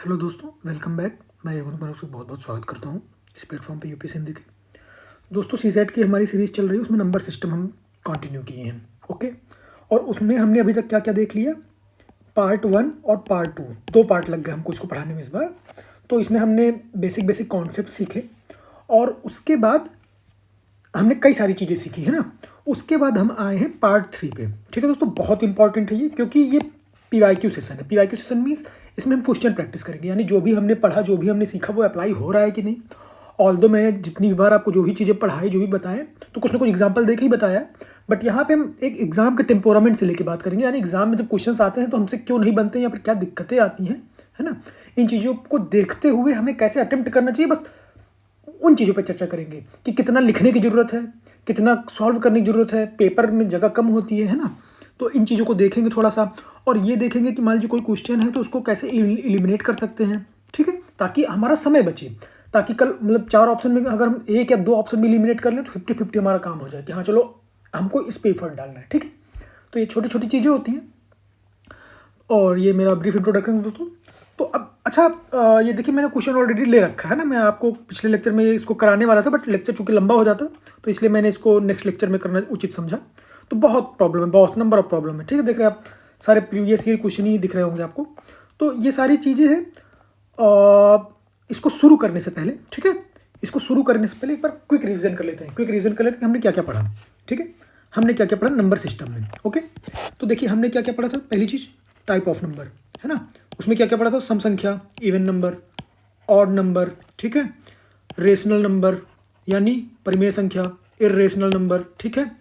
Hello दोस्तों, welcome back. मैं यगुन कुमार आपका बहुत बहुत स्वागत करता हूँ इस प्लेटफॉर्म पे यूपीएससी हिंदी के। दोस्तों, सीसेट की हमारी सीरीज़ चल रही है, उसमें नंबर सिस्टम हम कंटिन्यू किए हैं। ओके, और उसमें हमने अभी तक क्या क्या देख लिया। पार्ट 1 और पार्ट 2, दो पार्ट लग गए हमको इसको पढ़ाने में इस बार। तो इसमें हमने बेसिक कॉन्सेप्ट सीखे और उसके बाद हमने कई सारी चीज़ें सीखी है ना। उसके बाद हम आए हैं पार्ट 3 पे। ठीक है दोस्तों, बहुत इंपॉर्टेंट है ये, क्योंकि ये पीवाईक्यू सेशन है। पीवाईक्यू सेशन मीन्स इसमें हम क्वेश्चन प्रैक्टिस करेंगे, यानी जो भी हमने पढ़ा, जो भी हमने सीखा, वो अप्लाई हो रहा है कि नहीं। ऑल्दो मैंने जितनी बार आपको जो भी चीज़ें पढ़ाई, जो भी बताएं, तो कुछ ना कुछ एग्जाम्पल देके ही बताया है। बट यहाँ पे हम एक एग्जाम के टेम्पोरामेंट से लेके बात करेंगे, यानी एग्जाम में जब क्वेश्चंस आते हैं तो हमसे क्यों नहीं बनते या फिर क्या दिक्कतें आती हैं, है ना। इन चीज़ों को देखते हुए हमें कैसे अटेम्प्ट करना चाहिए, बस उन चीज़ों पर चर्चा करेंगे कि कितना लिखने की ज़रूरत है, कितना सॉल्व करने की ज़रूरत है, पेपर में जगह कम होती है ना। तो इन चीज़ों को देखेंगे थोड़ा सा, और ये देखेंगे कि मान लीजिए कोई क्वेश्चन है तो उसको कैसे एलिमिनेट कर सकते हैं। ठीक है, ताकि हमारा समय बचे, ताकि कल मतलब 4 ऑप्शन में अगर हम 1 या 2 ऑप्शन भी एलिमिनेट कर लें तो 50-50 हमारा काम हो जाए कि हाँ चलो हमको इस पे एफर्ट डालना है। ठीक है, तो ये छोटी छोटी चीज़ें होती हैं और ये मेरा ब्रीफ इंट्रोडक्शन है दोस्तों। तो अब अच्छा, ये देखिए मैंने क्वेश्चन ऑलरेडी ले रखा है ना। मैं आपको पिछले लेक्चर में इसको कराने वाला था, बट लेक्चर चूँकि लंबा हो जाता तो इसलिए मैंने इसको नेक्स्ट लेक्चर में करना उचित समझा। तो बहुत प्रॉब्लम है, बहुत नंबर ऑफ प्रॉब्लम है। ठीक है, देख रहे हैं आप, सारे प्रीवियस ईयर क्वेश्चन ही दिख रहे होंगे आपको। तो ये सारी चीज़ें हैं। इसको शुरू करने से पहले, ठीक है, इसको शुरू करने से पहले एक बार क्विक रिवीजन कर लेते हैं। क्विक रिवीजन कर लेते हैं कि हमने क्या क्या पढ़ा। ठीक है, हमने क्या क्या पढ़ा नंबर सिस्टम में। ओके, तो देखिए हमने क्या क्या पढ़ा था। पहली चीज़ टाइप ऑफ नंबर, है ना। उसमें क्या क्या पढ़ा था, सम संख्या, इवन नंबर, ऑड नंबर, ठीक है, रेशनल नंबर यानी परिमेय संख्या, इर्रेशनल नंबर, ठीक है।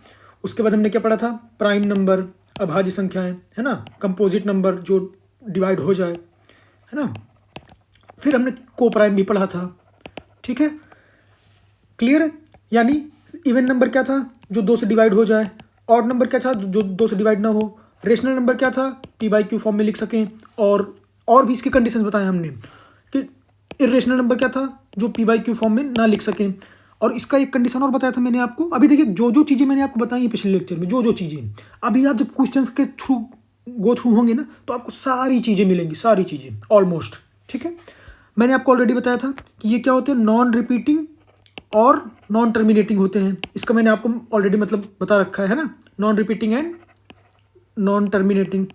उसके बाद हमने क्या पढ़ा था, प्राइम नंबर, अभाज्य संख्याएं, है ना, कंपोजिट नंबर जो डिवाइड हो जाए, है ना। फिर हमने को प्राइम भी पढ़ा था। ठीक है, क्लियर है। यानी इवन नंबर क्या था, जो 2 से डिवाइड हो जाए। ऑड नंबर क्या था, जो 2 से डिवाइड ना हो। रेशनल नंबर क्या था, पी बाई क्यू फॉर्म में लिख सकें। और भी इसके कंडीशंस बताए हमने कि इरेशनल नंबर क्या था, जो पी बाई क्यू फॉर्म में ना लिख सकें। और इसका एक कंडीशन और बताया था मैंने आपको। अभी देखिए जो जो चीज़ें मैंने आपको बताई पिछले लेक्चर में, जो जो चीज़ें अभी आप जब क्वेश्चंस के थ्रू गो थ्रू होंगे ना, तो आपको सारी चीज़ें मिलेंगी, सारी चीज़ें ऑलमोस्ट। ठीक है, मैंने आपको ऑलरेडी बताया था कि ये क्या होते हैं, नॉन रिपीटिंग और नॉन टर्मिनेटिंग होते हैं। इसका मैंने आपको ऑलरेडी मतलब बता रखा है ना। Non repeating and non terminating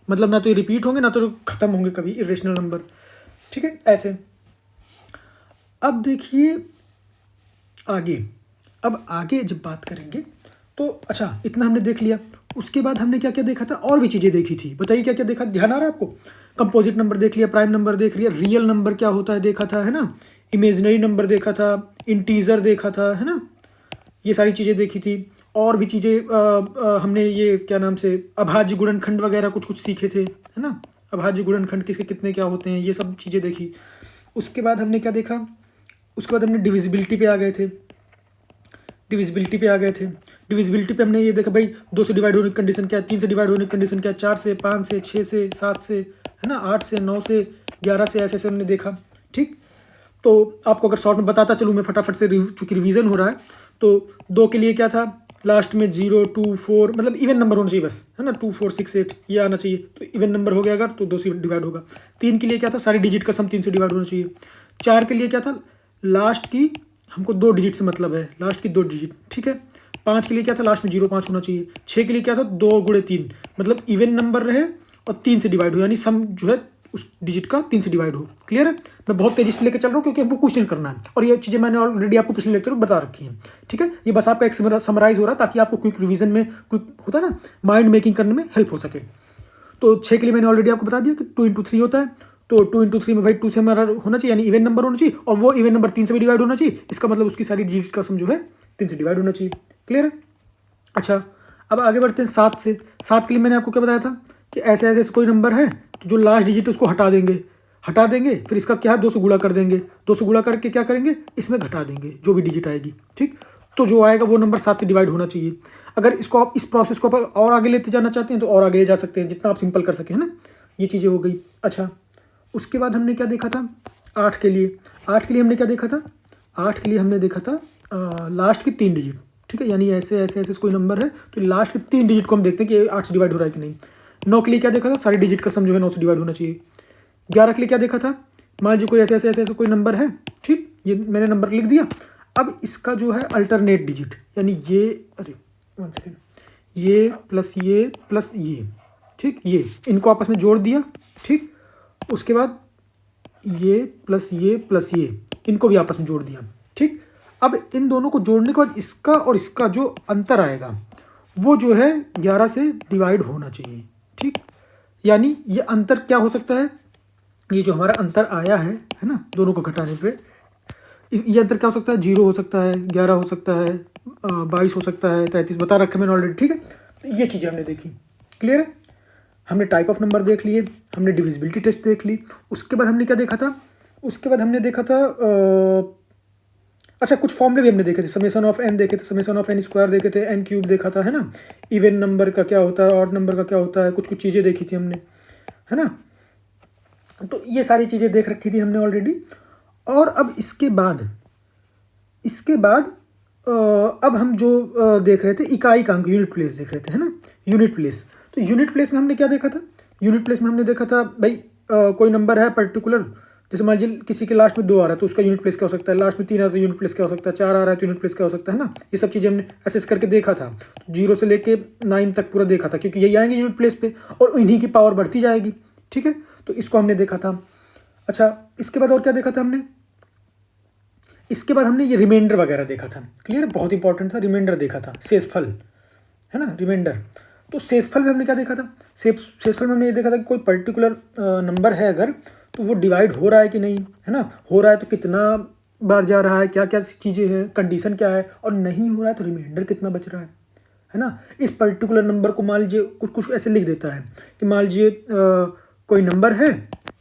मतलब ना तो ये रिपीट होंगे ना तो खत्म होंगे कभी, इरेशनल नंबर। ठीक है, ऐसे। अब देखिए आगे, अब आगे जब बात करेंगे तो अच्छा इतना हमने देख लिया। उसके बाद हमने क्या क्या देखा था, और भी चीज़ें देखी थी। बताइए क्या क्या देखा, ध्यान आ रहा है आपको। कंपोजिट नंबर देख लिया, प्राइम नंबर देख लिया, रियल नंबर क्या होता है देखा था, है ना, इमेजिनरी नंबर देखा था, इंटीजर देखा था, है ना, ये सारी चीज़ें देखी थी। और भी चीज़ें हमने ये क्या नाम से अभाज्य गुणनखंड वगैरह कुछ कुछ सीखे थे, है ना। अभाज्य गुणनखंड किसके कितने क्या होते हैं, ये सब चीज़ें देखी। उसके बाद हमने क्या देखा, उसके बाद हमने डिविजिबिलिटी पे आ गए थे। डिविजिबिलिटी पे आ गए थे। डिविजिबिलिटी पे हमने ये देखा भाई, 2 से डिवाइड होने की कंडीशन क्या है, 3 से डिवाइड होने की कंडीशन क्या है, 4 से, 5 से, 6 से, 7 से, है ना, 8 से, 9 से, 11 से, ऐसे ऐसे हमने देखा। ठीक, तो आपको अगर शॉर्ट में बताता चलूँ मैं फटाफट से, चूँकि रिवीजन हो रहा है। तो 2 के लिए क्या था, लास्ट में 0, 2, 4 मतलब इवन नंबर होना चाहिए बस, है ना, 2, 4, 6, 8 ये आना चाहिए। तो इवन नंबर हो गया अगर तो 2 से डिवाइड होगा। 3 के लिए क्या था, सारी डिजिट का सम 3 से डिवाइड होना चाहिए। 4 के लिए क्या था, लास्ट की हमको 2 डिजिट से मतलब है, लास्ट की 2 डिजिट। ठीक है, 5 के लिए क्या था, लास्ट में 0.5 होना चाहिए। 6 के लिए क्या था, 2 गुणे 3 मतलब इवन नंबर रहे और 3 से डिवाइड हो, यानी सम जो है उस डिजिट का 3 से डिवाइड हो। क्लियर है, मैं बहुत तेजी से लेकर चल रहा हूँ क्योंकि हमको क्वेश्चन करना है, और ये चीज़ें मैंने ऑलरेडी आपको पिछले लेक्चर में बता रखी हैं। ठीक है, ये बस आपका एक समराइज हो रहा है ताकि आपको क्विक रिवीजन में, क्विक होता है ना, माइंड मेकिंग करने में हेल्प हो सके। तो 6 के लिए मैंने ऑलरेडी आपको बता दिया कि 2 × 3 होता है। तो 2 × 3 में भाई 2 से हमारा होना चाहिए, यानी इवन नंबर होना चाहिए, और वो इवन नंबर 3 से भी डिवाइड होना चाहिए। इसका मतलब उसकी सारी डिजिट का सम जो है 3 से डिवाइड होना चाहिए। क्लियर है। अच्छा, अब आगे बढ़ते हैं 7 से। 7 के लिए मैंने आपको क्या बताया था कि ऐसे ऐसे कोई नंबर है तो जो लास्ट डिजिट उसको हटा देंगे, फिर इसका क्या है, 2 से गुणा कर देंगे। 2 से गुणा करके क्या करेंगे, इसमें घटा देंगे जो भी डिजिट आएगी। ठीक, तो जो आएगा वो नंबर 7 से डिवाइड होना चाहिए। अगर इसको आप इस प्रोसेस को आप और आगे लेते जाना चाहते हैं तो और आगे ले जा सकते हैं, जितना आप सिंपल कर सकें, है ना। ये चीज़ें हो गई। अच्छा, उसके बाद हमने क्या देखा था 8 के लिए। 8 के लिए हमने क्या देखा था, 8 के लिए हमने देखा था लास्ट की 3 डिजिट। ठीक है, यानी ऐसे ऐसे ऐसे कोई नंबर है तो लास्ट के 3 डिजिट को हम देखते हैं कि 8 से डिवाइड हो रहा है कि नहीं। 9 के लिए क्या देखा था, सारी डिजिट का सम जो है 9 से डिवाइड होना चाहिए। 11 के लिए क्या देखा था, मान लीजिए कोई ऐसे ऐसे ऐसे ऐसे कोई नंबर है, ठीक, ये मैंने नंबर लिख दिया। अब इसका जो है अल्टरनेट डिजिट, यानी ये, अरे 1 सेकेंड, ये प्लस ये, ठीक, ये इनको आपस में जोड़ दिया, ठीक, उसके बाद ये प्लस ये इनको भी आपस में जोड़ दिया, ठीक। अब इन दोनों को जोड़ने के बाद इसका और इसका जो अंतर आएगा वो जो है 11 से डिवाइड होना चाहिए, ठीक। यानी ये अंतर क्या हो सकता है, ये जो हमारा अंतर आया है ना, दोनों को घटाने पे, ये अंतर क्या हो सकता है, 0 हो सकता है, 11 हो सकता है, 22 हो सकता है, 33 बता रखे मैंने ऑलरेडी, ठीक है। तो ये चीज़ें हमने देखी, क्लियर है। हमने टाइप ऑफ नंबर देख लिए, हमने डिविजिबिलिटी टेस्ट देख ली, उसके बाद हमने क्या देखा था, उसके बाद हमने देखा था अच्छा कुछ फॉर्मूले भी हमने देखे थे, समेशन ऑफ एन देखे थे, समेशन ऑफ एन स्क्वायर देखे थे, एन क्यूब देखा था, है ना, इवन नंबर का क्या होता है, ऑड नंबर का क्या होता है, कुछ चीज़ें देखी थी हमने, है ना। तो ये सारी चीज़ें देख रखी थी हमने ऑलरेडी। और अब इसके बाद अब हम जो देख रहे थे इकाई का अंक, यूनिट प्लेस देख रहे थे, है ना, यूनिट प्लेस। तो यूनिट प्लेस में हमने क्या देखा था, यूनिट प्लेस में हमने देखा था भाई कोई नंबर है पर्टिकुलर, जैसे मान लीजिए किसी के लास्ट में 2 आ रहा है तो उसका यूनिट प्लेस क्या हो सकता है, लास्ट में 3 आ रहा है तो यूनिट प्लेस क्या हो सकता है, 4 आ रहा है तो यूनिट प्लेस क्या हो सकता है ना। ये सब चीज़ें हमने असेस करके देखा था, 0 से लेके 9 तक पूरा देखा था, क्योंकि यही आएंगे यूनिट प्लेस पे और इन्हीं की पावर बढ़ती जाएगी, ठीक है। तो इसको हमने देखा था। अच्छा इसके बाद और क्या देखा था हमने, इसके बाद हमने ये रिमाइंडर वगैरह देखा था, क्लियर, बहुत इंपॉर्टेंट था, रिमाइंडर देखा था, शेषफल, है ना, रिमाइंडर। तो शेषफल में हमने क्या देखा था, शेषफल में हमने ये देखा था कि कोई पर्टिकुलर नंबर है अगर, तो वो डिवाइड हो रहा है कि नहीं, है ना, हो रहा है तो कितना बार जा रहा है, क्या क्या चीज़ें हैं, कंडीशन क्या है, और नहीं हो रहा है तो रिमाइंडर कितना बच रहा है ना। इस पर्टिकुलर नंबर को मान लीजिए कुछ ऐसे लिख देता है कि मान लीजिए कोई नंबर है,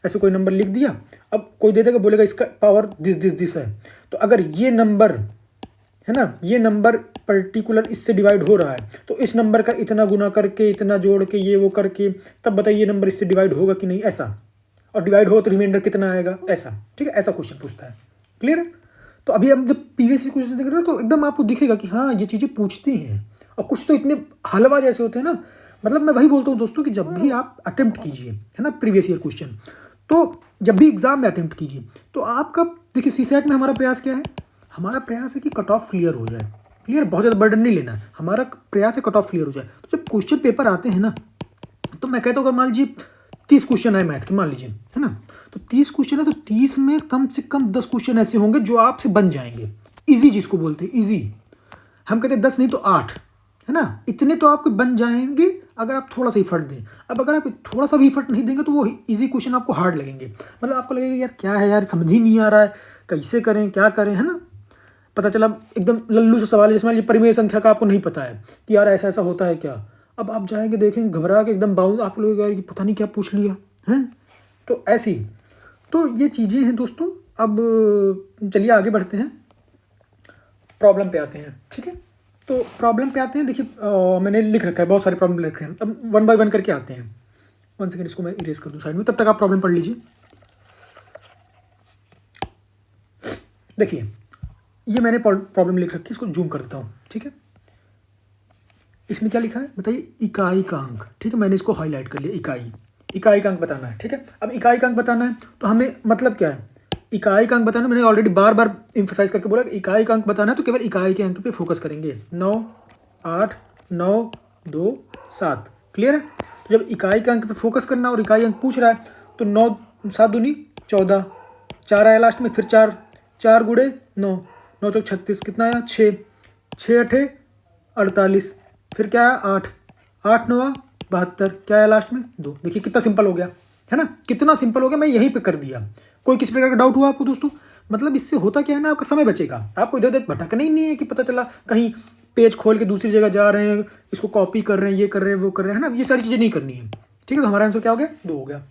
ऐसे कोई नंबर लिख दिया, अब कोई दे देगा, बोलेगा इसका पावर दिस है, तो अगर ये नंबर है ना, ये नंबर पर्टिकुलर इससे डिवाइड हो रहा है तो इस नंबर का इतना गुना करके, इतना जोड़ के, ये वो करके, तब बताइए ये नंबर इससे डिवाइड होगा कि नहीं, ऐसा, और डिवाइड हो तो रिमाइंडर कितना आएगा, ऐसा, ठीक है, ऐसा क्वेश्चन पूछता है, क्लियर है। तो अभी हम जब पीवीएससी क्वेश्चन देख रहे हैं तो एकदम आपको दिखेगा कि हाँ ये चीज़ें पूछती हैं, और कुछ तो इतने हलवा जैसे होते हैं ना। मतलब मैं वही बोलता हूँ दोस्तों कि जब भी आप अटेम्प्ट कीजिए, है ना, प्रीवियस ईयर क्वेश्चन, तो जब भी एग्जाम में अटेम्प्ट कीजिए तो आपका देखिए सीसेट में हमारा प्रयास क्या है, हमारा प्रयास है कि कट ऑफ क्लियर हो जाए, क्लियर, बहुत ज़्यादा बर्डन नहीं लेना है, हमारा प्रयास है कट ऑफ क्लियर हो जाए। तो जब क्वेश्चन पेपर आते हैं ना, तो मैं कहता हूँ अगर मान लीजिए 30 क्वेश्चन है मैथ के, मान लीजिए, है ना, तो 30 क्वेश्चन है तो 30 में कम से कम 10 क्वेश्चन ऐसे होंगे जो आपसे बन जाएंगे, ईजी जिसको बोलते हैं ईजी, हम कहते हैं 10 नहीं तो 8, है ना, इतने तो आपके बन जाएंगे अगर आप थोड़ा सा इफर्ट दें। अब अगर आप थोड़ा सा भी इफर्ट नहीं देंगे तो वो इजी क्वेश्चन आपको हार्ड लगेंगे, मतलब आपको लगेगा यार क्या है यार, समझ ही नहीं आ रहा है, कैसे करें क्या करें, है ना। पता चला एकदम लल्लू से सवाल है, जैसे मान लीजिए परिमेय संख्या का आपको नहीं पता है कि यार ऐसा ऐसा होता है क्या, अब आप जाएंगे देखेंगे घबरा के एकदम बाउंड, आप लोग यार पता नहीं क्या पूछ लिया है, तो ऐसी, तो ये चीज़ें हैं दोस्तों। अब चलिए आगे बढ़ते हैं, प्रॉब्लम पे आते हैं, ठीक है। तो प्रॉब्लम पे आते हैं, देखिए मैंने लिख रखा है, बहुत सारे प्रॉब्लम लिख रखे हैं, अब 1 बाय 1 करके आते हैं। 1 सेकेंड, इसको मैं इरेज कर दूँ साइड में, तब तक आप प्रॉब्लम पढ़ लीजिए। देखिए ये मैंने प्रॉब्लम लिख रखी है, इसको जूम कर देता हूँ, ठीक है। इसमें क्या लिखा है बताइए, इकाई का अंक, ठीक है, मैंने इसको हाईलाइट कर लिया, इकाई का अंक बताना है, ठीक है। अब इकाई का अंक बताना है तो हमें मतलब क्या है, इकाई का अंक बताना, मैंने ऑलरेडी बार बार इंफोसाइज करके बोला कि इकाई का अंक बताना है तो केवल इकाई के अंक पे फोकस करेंगे, 9, 8, 9, 2, 7, क्लियर है। तो जब इकाई के अंक पे फोकस करना और इकाई अंक पूछ रहा है तो 9, 7 दूनी 14, 4 आया लास्ट में, फिर 4 गुड़े 9, 9 चौक 36, कितना आया 6, 6 अठे 48, फिर क्या आया 8, 8 9 72, क्या आया लास्ट में 2। देखिए कितना सिंपल हो गया, है ना, कितना सिंपल हो गया, मैं यहीं पे कर दिया। कोई किसी प्रकार का डाउट हुआ आपको दोस्तों, मतलब इससे होता क्या है ना, आपका समय बचेगा, आपको इधर उधर भटकना ही नहीं है कि पता चला कहीं पेज खोल के दूसरी जगह जा रहे हैं, इसको कॉपी कर रहे हैं, ये कर रहे हैं, वो कर रहे हैं, है ना, ये सारी चीज़ें नहीं करनी है, ठीक है। तो हमारा आंसर क्या हो गया, 2 हो गया।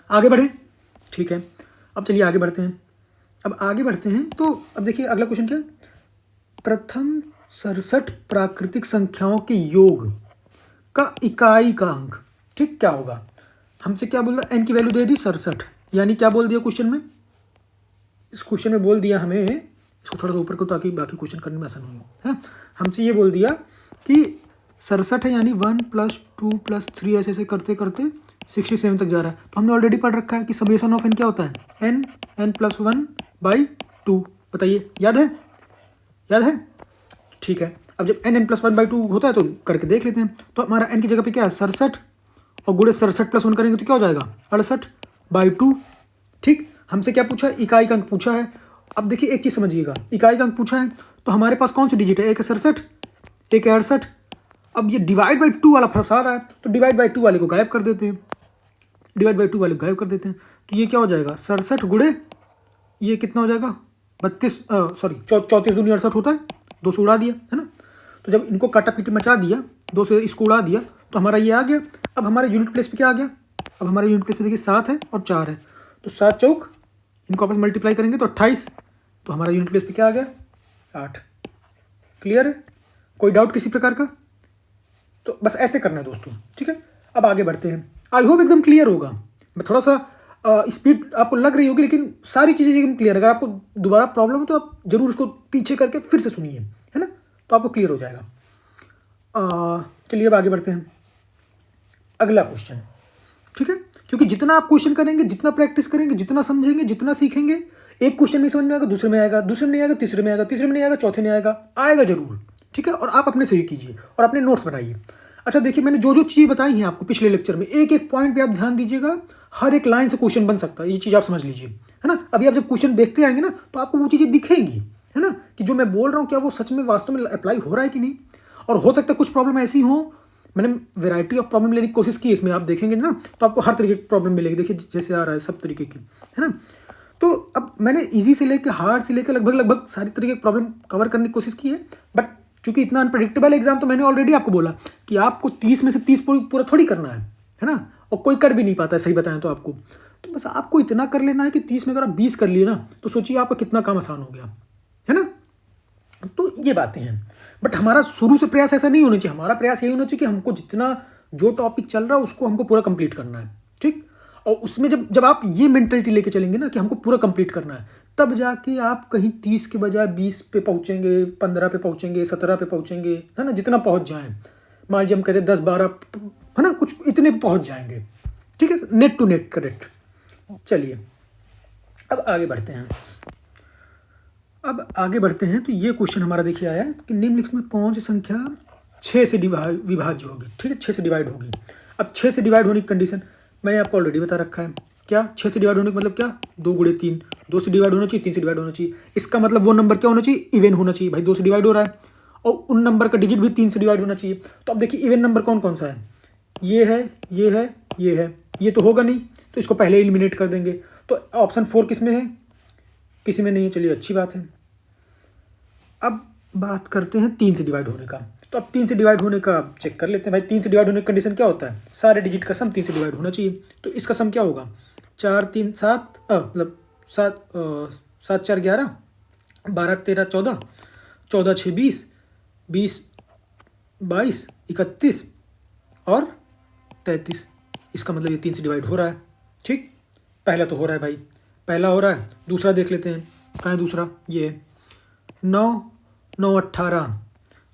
आगे बढ़ें, ठीक है, अब चलिए आगे बढ़ते हैं। अब आगे बढ़ते हैं तो अब देखिए अगला क्वेश्चन क्या है, प्रथम 67 प्राकृतिक संख्याओं के योग का इकाई का अंक, ठीक, क्या होगा। हमसे क्या बोल रहा, एन की वैल्यू दे दी 67, यानी क्या बोल दिया क्वेश्चन में, इस क्वेश्चन में बोल दिया हमें, इसको थोड़ा सा ऊपर को ताकि बाकी क्वेश्चन करने में आसान हो, है ना। हमसे ये बोल दिया कि 67 है, यानी 1 + 2 + 3 ऐसे ऐसे करते करते 67 तक जा रहा है। तो हमने ऑलरेडी पढ़ रखा है कि समेशन ऑफ n क्या होता है, n+1/2। बताइए, याद है? याद है? ठीक है। अब जब n+1/2 होता है तो करके देख लेते हैं। तो हमारा n की जगह पे क्या है 67, और गुणे 67+1 करेंगे तो क्या हो जाएगा 68/2। ठीक, हमसे क्या पूछा है, इकाई का अंक पूछा है। अब देखिए एक चीज़ समझिएगा, इकाई का अंक पूछा है तो हमारे पास कौन सी डिजिट है, एक है 67, एक है 68। अब ये डिवाइड बाई 2 वाला फर्क आ रहा है तो डिवाइड बाई 2 वाले को गायब कर देते हैं, डिवाइड बाई 2 वाले को गायब कर देते हैं। तो ये क्या हो जाएगा 67 गुणे ये कितना हो जाएगा 32, सॉरी 34 दूनी 68 होता है, 2 से उड़ा दिया है ना। तो जब इनको काटा पीटी मचा दिया, 2 से इसको उड़ा दिया तो हमारा ये आ गया। अब हमारे यूनिट प्लेस पे क्या आ गया, अब हमारे यूनिट प्लेस पे देखिए 7 है और 4 है, तो 7 चौक इनको आपस मल्टीप्लाई करेंगे तो 28, तो हमारा यूनिट प्लेस पे क्या आ गया 8। क्लियर है? कोई डाउट किसी प्रकार का? तो बस ऐसे करना है दोस्तों, ठीक है। अब आगे बढ़ते हैं, आई होप एकदम क्लियर होगा। मैं थोड़ा सा स्पीड आपको लग रही होगी लेकिन सारी चीज़ें एकदम क्लियर। अगर आपको दोबारा प्रॉब्लम है तो आप जरूर उसको पीछे करके फिर से सुनिए, है ना, तो आपको क्लियर हो जाएगा। चलिए अब आगे बढ़ते हैं, अगला क्वेश्चन, ठीक है। क्योंकि जितना आप क्वेश्चन करेंगे, जितना प्रैक्टिस करेंगे, जितना समझेंगे, जितना सीखेंगे, एक क्वेश्चन नहीं समझ में आएगा दूसरे में आएगा, दूसरे में नहीं आएगा तीसरे में आएगा, तीसरे में नहीं आएगा चौथे में आएगा, आएगा जरूर, ठीक है। और आप अपने से ही कीजिए और अपने नोट्स बनाइए। अच्छा देखिए, मैंने जो जो चीज़ बताई हैं आपको पिछले लेक्चर में, एक एक पॉइंट पे आप ध्यान दीजिएगा, हर एक लाइन से क्वेश्चन बन सकता है, ये चीज़ आप समझ लीजिए, है ना। अभी आप जब क्वेश्चन देखते आएंगे ना तो आपको वो चीज़ें दिखेंगी, है ना, कि जो मैं बोल रहा हूँ क्या वो सच में वास्तव में अप्लाई हो रहा है कि नहीं। और हो सकता है कुछ प्रॉब्लम ऐसी हो, मैंने वैरायटी ऑफ प्रॉब्लम लेने की कोशिश की इसमें, आप देखेंगे ना तो आपको हर तरीके की प्रॉब्लम मिलेगी। देखिए जैसे आ रहा है सब तरीके की, है ना। तो अब मैंने इजी से लेकर हार्ड से लेकर लगभग सारी तरीके की प्रॉब्लम कवर करने की कोशिश की है। बट चूंकि इतना अनप्रेडिक्टेबल एग्जाम, तो मैंने ऑलरेडी आपको बोला कि आपको 30 में से 30 पूरा थोड़ी करना है ना। और कोई कर भी नहीं पाता है, सही बताएं तो आपको। तो बस आपको इतना कर लेना है कि 30 में अगर आप 20 कर लिए ना तो सोचिए आपका कितना काम आसान हो गया, है ना। तो ये बातें हैं। बट हमारा शुरू से प्रयास ऐसा नहीं होना चाहिए, हमारा प्रयास यही होना चाहिए कि हमको जितना जो टॉपिक चल रहा है उसको हमको पूरा कंप्लीट करना है, ठीक। और उसमें जब आप ये मेंटलिटी लेके चलेंगे ना कि हमको पूरा कंप्लीट करना है, तब जाके आप कहीं 30 के बजाय 20 पे पहुंचेंगे, 15 पे पहुंचेंगे, 17 पे पहुंचेंगे, है ना, जितना पहुंच जाएं। मान लीजिए हम कहते हैं 10-12, है ना, कुछ इतने पे पहुंच जाएंगे, ठीक है, नेट टू नेट करेक्ट। चलिए अब आगे बढ़ते हैं। तो ये क्वेश्चन हमारा देखिए आया कि निम्नलिखित में कौन सी संख्या 6 से विभाज्य होगी, ठीक है, 6 से डिवाइड होगी। अब 6 से डिवाइड होने की कंडीशन मैंने आपको ऑलरेडी बता रखा है। क्या 6 से डिवाइड होने का मतलब क्या, 2 गुणे 3, 2 से डिवाइड होना चाहिए, 3 से डिवाइड होना चाहिए। इसका मतलब वो नंबर क्या होना चाहिए, इवन होना चाहिए। भाई 2 से डिवाइड हो रहा है और उन नंबर का डिजिट भी 3 से डिवाइड होना चाहिए। तो अब देखिए इवन नंबर कौन कौन सा है, ये है, ये है, ये है, ये तो होगा नहीं, तो इसको पहले एलिमिनेट कर देंगे। तो ऑप्शन 4 किस में है, किसी में नहीं है। चलिए अच्छी बात है। अब बात करते हैं 3 से डिवाइड होने का। तो अब 3 से डिवाइड होने का चेक कर लेते हैं। भाई 3 से डिवाइड होने की कंडीशन क्या होता है, सारे डिजिट का सम 3 से डिवाइड होना चाहिए। तो इसका सम क्या होगा, 4 3 7, मतलब 7 4 11, 12 13 14, 14 6 20, 20 22 31 और 33। इसका मतलब ये 3 से डिवाइड हो रहा है, ठीक। पहला तो हो रहा है भाई, पहला हो रहा है। दूसरा देख लेते हैं, कहाँ है दूसरा, ये है 9 9 18,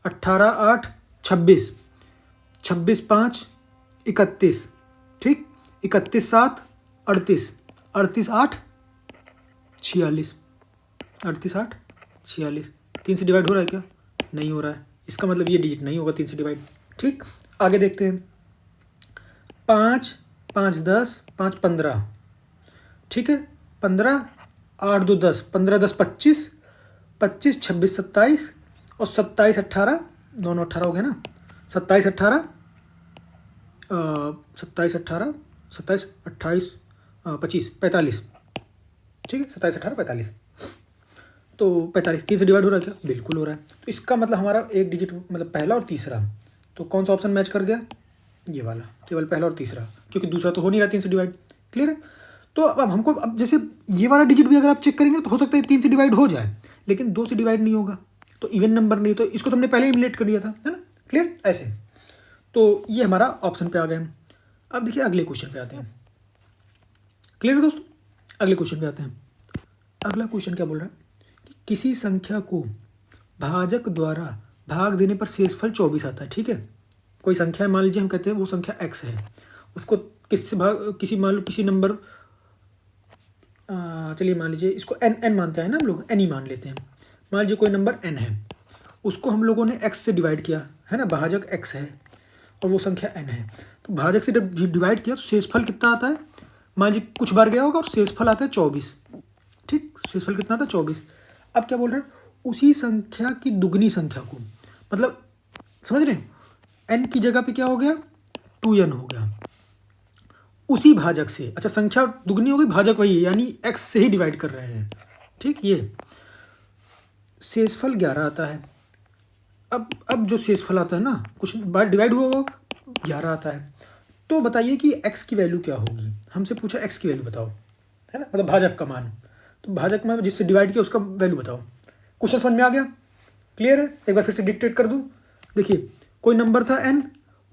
18 8 26, 26 5 31, ठीक। 31 7 38, 38 8 46, 38 8 46। 3 से डिवाइड हो रहा है क्या, नहीं हो रहा है। इसका मतलब ये डिजिट नहीं होगा 3 से डिवाइड, ठीक। आगे देखते हैं, 5 5 10, 5 15, ठीक है, 15 8 2 10, 15 10 25, 25 26 27 और 27 18, दोनों 18 हो गए ना, 27 18 27 18 27 28 25 45, ठीक है, 27 18 45। तो 45 3 से डिवाइड हो रहा है क्या, बिल्कुल हो रहा है। तो इसका मतलब हमारा एक डिजिट मतलब पहला और तीसरा, तो कौन सा ऑप्शन मैच कर गया, ये वाला, केवल पहला और तीसरा, क्योंकि दूसरा तो हो नहीं रहा 3 से डिवाइड। क्लियर है। तो अब हमको, अब जैसे ये वाला डिजिट भी अगर आप चेक करेंगे तो हो सकता है 3 से डिवाइड हो जाए, लेकिन 2 से डिवाइड नहीं होगा, तो इवन नंबर नहीं, तो इसको तो हमने पहले एलिमिनेट कर दिया था, है ना। क्लियर, ऐसे। तो ये हमारा ऑप्शन पे आ गए। अब देखिए अगले क्वेश्चन पे आते हैं। क्लियर है दोस्तों, अगले क्वेश्चन पे आते हैं। अगला क्वेश्चन क्या बोल रहा है कि किसी संख्या को भाजक द्वारा भाग देने पर शेषफल 24 आता है, ठीक है। कोई संख्या मान लीजिए, हम कहते हैं वो संख्या x है, उसको किससे भाग, किसी मान लो किसी नंबर, चलिए मान लीजिए इसको n मानते हैं ना हम लोग, n ही मान लेते हैं। मान लीजिए कोई नंबर n है, उसको हम लोगों ने x से डिवाइड किया है ना, भाजक x है और वो संख्या n है, तो भाजक से जब डिवाइड किया तो शेषफल कितना आता है, मान लीजिए कुछ बार गया होगा और शेषफल आता है 24। ठीक, शेषफल कितना आता है 24। अब क्या बोल रहे हैं, उसी संख्या की दुगनी संख्या को, मतलब समझ रहे हैं, n की जगह पे क्या हो गया 2n हो गया, उसी भाजक से, अच्छा संख्या दुगनी हो गई, भाजक वही है, यानी x से ही डिवाइड कर रहे हैं। ठीक, ये शेषफल 11 आता है। अब जो शेषफल आता है ना, कुछ बार डिवाइड हुआ वो 11 आता है। तो बताइए कि x की वैल्यू क्या होगी, हमसे पूछा x की वैल्यू बताओ, है ना, मतलब भाजक का मान। तो भाजक में जिससे डिवाइड किया उसका वैल्यू बताओ। क्वेश्चन समझ में आ गया, क्लियर है? एक बार फिर से डिक्टेट कर दूँ। देखिए कोई नंबर था n,